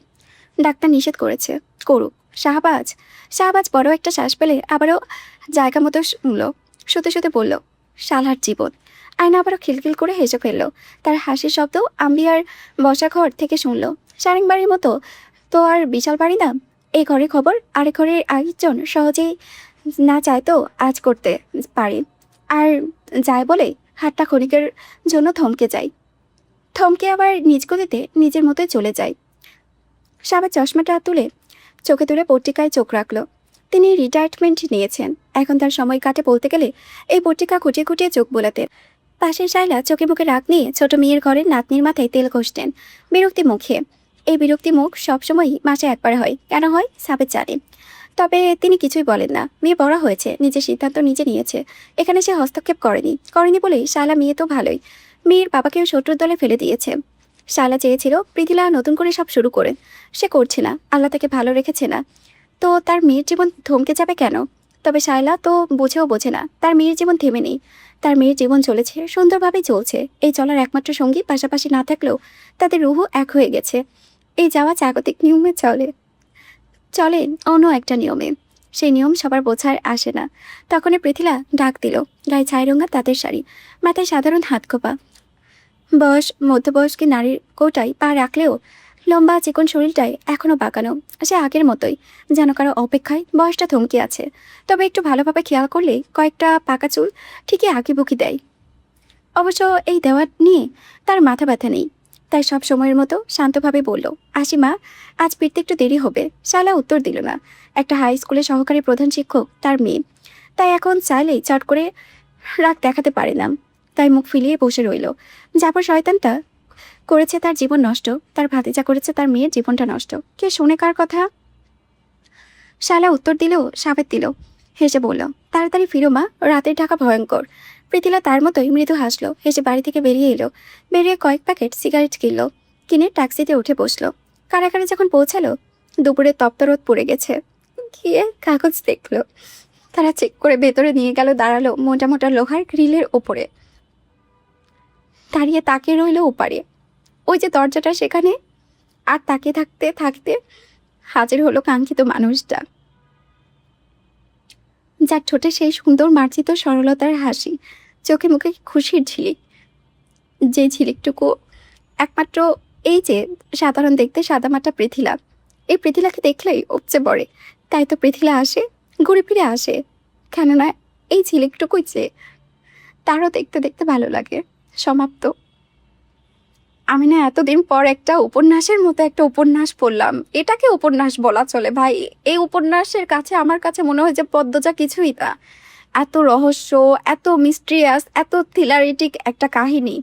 ডাক্তার নিষেধ করেছে, করুক। শাহবাজ শাহবাজ বড় একটা শ্বাস পেলে আবারও জায়গা মতো শুনল। শুতে শুতে বলল, শালার জীবন। আয়না আবারও খিলখিল করে হেসে ফেলল। তার হাসির শব্দ আম্বিয়ার বসা ঘর থেকে শুনল। সারেং বাড়ির মতো তো আর বিশাল বাড়ি না। এই ঘরে খবর আরেক ঘরের আরেকজন সহজেই না চাইতো আজ করতে পারে, আর যায় বলে হাতটা ক্ষণিকের জন্য থমকে যায়, থমকে আবার নিজ গতিতে নিজের মতোই চলে যায়। শাহবাজ চশমাটা চোখে তুলে পত্রিকায় চোখ রাখলো। তিনি রিটায়ারমেন্ট নিয়েছেন, এখন তার সময় কাটে বলতে গেলে এই পত্রিকা খুঁটিয়ে খুঁটিয়ে চোখ বোলাতে। পাশের শায়লা চোখে মুখে রাগ নিয়ে ছোট মেয়ের ঘরের নাতনির মাথায় তেল ঘষতেন বিরক্তি মুখে। এই বিরক্তি মুখ সবসময়ই মাসে একবার হয়। কেন হয় সাবেদ জানে, তবে তিনি কিছুই বলেন না। মেয়ে বড় হয়েছে, নিজের সিদ্ধান্ত নিজে নিয়েছে, এখানে সে হস্তক্ষেপ করেনি বলেই শালা মেয়ে তো ভালোই, মেয়ের বাবাকেও শত্রুর দলে ফেলে দিয়েছে। শালা চেয়েছিল পৃথিলা নতুন করে সব শুরু করে, সে করছে না, আল্লাহ তাকে ভালো রেখেছে না, তো তার মেয়ের জীবন থমকে যাবে কেন? তবে শায়লা তো বুঝেও বোঝে না, তার মেয়ের জীবন থেমে নেই। তার মেয়ের জীবন চলেছে, সুন্দরভাবেই চলছে। এই চলার একমাত্র সঙ্গী পাশাপাশি না থাকলেও তাদের রুহু এক হয়ে গেছে। এই যাওয়া জাগতিক নিয়মে চলে অন্য একটা নিয়মে। সেই নিয়ম সবার বোঝার আসে না। তখনই পৃথিলা ডাক দিল। গায়ে ছাই রঙা তাঁতের শাড়ি, মাথায় সাধারণ হাতখোপা, মধ্যবয়স্ক নারীর কোটায় পা রাখলেও লম্বা চিকন শরীরটায় এখনও বাঁকানো। সে আগের মতোই, যেন কারো অপেক্ষায় বয়সটা থমকে আছে। তবে একটু ভালোভাবে খেয়াল করলে কয়েকটা পাকা চুল ঠিকই আঁকিবুকি দেয়। অবশ্য এই দেওয়া নিয়ে তার মাথা ব্যথা নেই, তাই সব সময়ের মতো শান্তভাবে বলল, আসি মা, আজ ফিরতে একটু দেরি হবে। শালা উত্তর দিল না। একটা হাই স্কুলে সহকারী প্রধান শিক্ষক তার মেয়ে, তাই এখন চাইলেই চট করে রাগ দেখাতে পারে না। তাই মুখ ফিলিয়ে বসে রইল। যারপর শয়তানটা করেছে তার জীবন নষ্ট, তার ভাতিজা করেছে তার মেয়ের জীবনটা নষ্ট। কে শোনে কার কথা? শালা উত্তর দিলেও সাবেত দিল, হেসে বলল, তাড়াতাড়ি ফিরো মা, রাতের ঢাকা ভয়ঙ্কর। পৃথিলা তার মতোই মৃদু হাসলো, হেসে বাড়ি থেকে বেরিয়ে এলো। বেরিয়ে কয়েক প্যাকেট সিগারেট কিনে ট্যাক্সিতে উঠে বসলো। কারাগারে যখন পৌঁছালো দুপুরে তপ্ত রোদ পড়ে গেছে। গিয়ে কাগজ দেখলো। তারা চেক করে ভেতরে নিয়ে গেল। দাঁড়ালো মোটা মোটা লোহার গ্রিলের ওপরে, দাঁড়িয়ে তাকিয়ে রইল ওপারে। ওই যে দরজাটা সেখানে। আর তাকিয়ে থাকতে থাকতে হাজির হলো কাঙ্ক্ষিত মানুষটা, যার ঠোঁটে সেই সুন্দর মার্জিত সরলতার হাসি, চোখে মুখে খুশির ঝিলিক। যে ঝিলিকটুকু একমাত্র এই যে সাধারণ দেখতে সাদামাটা পৃথিলা, এই পৃথিলাকে দেখলেই উপচে পড়ে। তাই তো পৃথিলা আসে, ঘুরে ফিরে আসে কেননা এই ঝিলিকটুকুই যে তারও দেখতে দেখতে ভালো লাগে। সমাপ্ত। আমি না এতদিন পর একটা উপন্যাসের মতো একটা উপন্যাস পড়লাম। এটাকে উপন্যাস বলা চলে ভাই। এই উপন্যাসের কাছে আমার কাছে মনে হয় যে পদ্মজা কিছুই না। এত রহস্য, এত মিস্ট্রিয়াস, এত থ্রিলারিটিক একটা কাহিনী।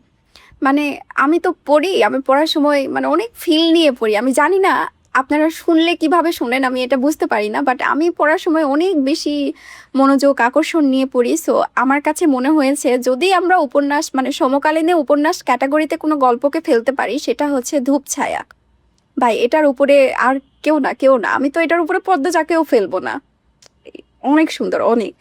মানে আমি তো পড়ি, আমি পড়ার সময় মানে অনেক ফিল নিয়ে পড়ি। আমি জানি না আপনারা শুনলে কিভাবে শোনেন, আমি এটা বুঝতে পারি না। বাট আমি পড়ার সময় অনেক বেশি মনোযোগ, আকর্ষণ নিয়ে পড়ি। সো আমার কাছে মনে হয়েছে যদি আমরা উপন্যাস মানে সমকালীন উপন্যাস ক্যাটাগরিতে কোনো গল্পকে ফেলতে পারি, সেটা হচ্ছে ধূপছায়া। ভাই এটার উপরে আর কেউ না, কেউ না। আমি তো এটার উপরে পদ্মজাকেও ফেলবো না। অনেক সুন্দর, অনেক।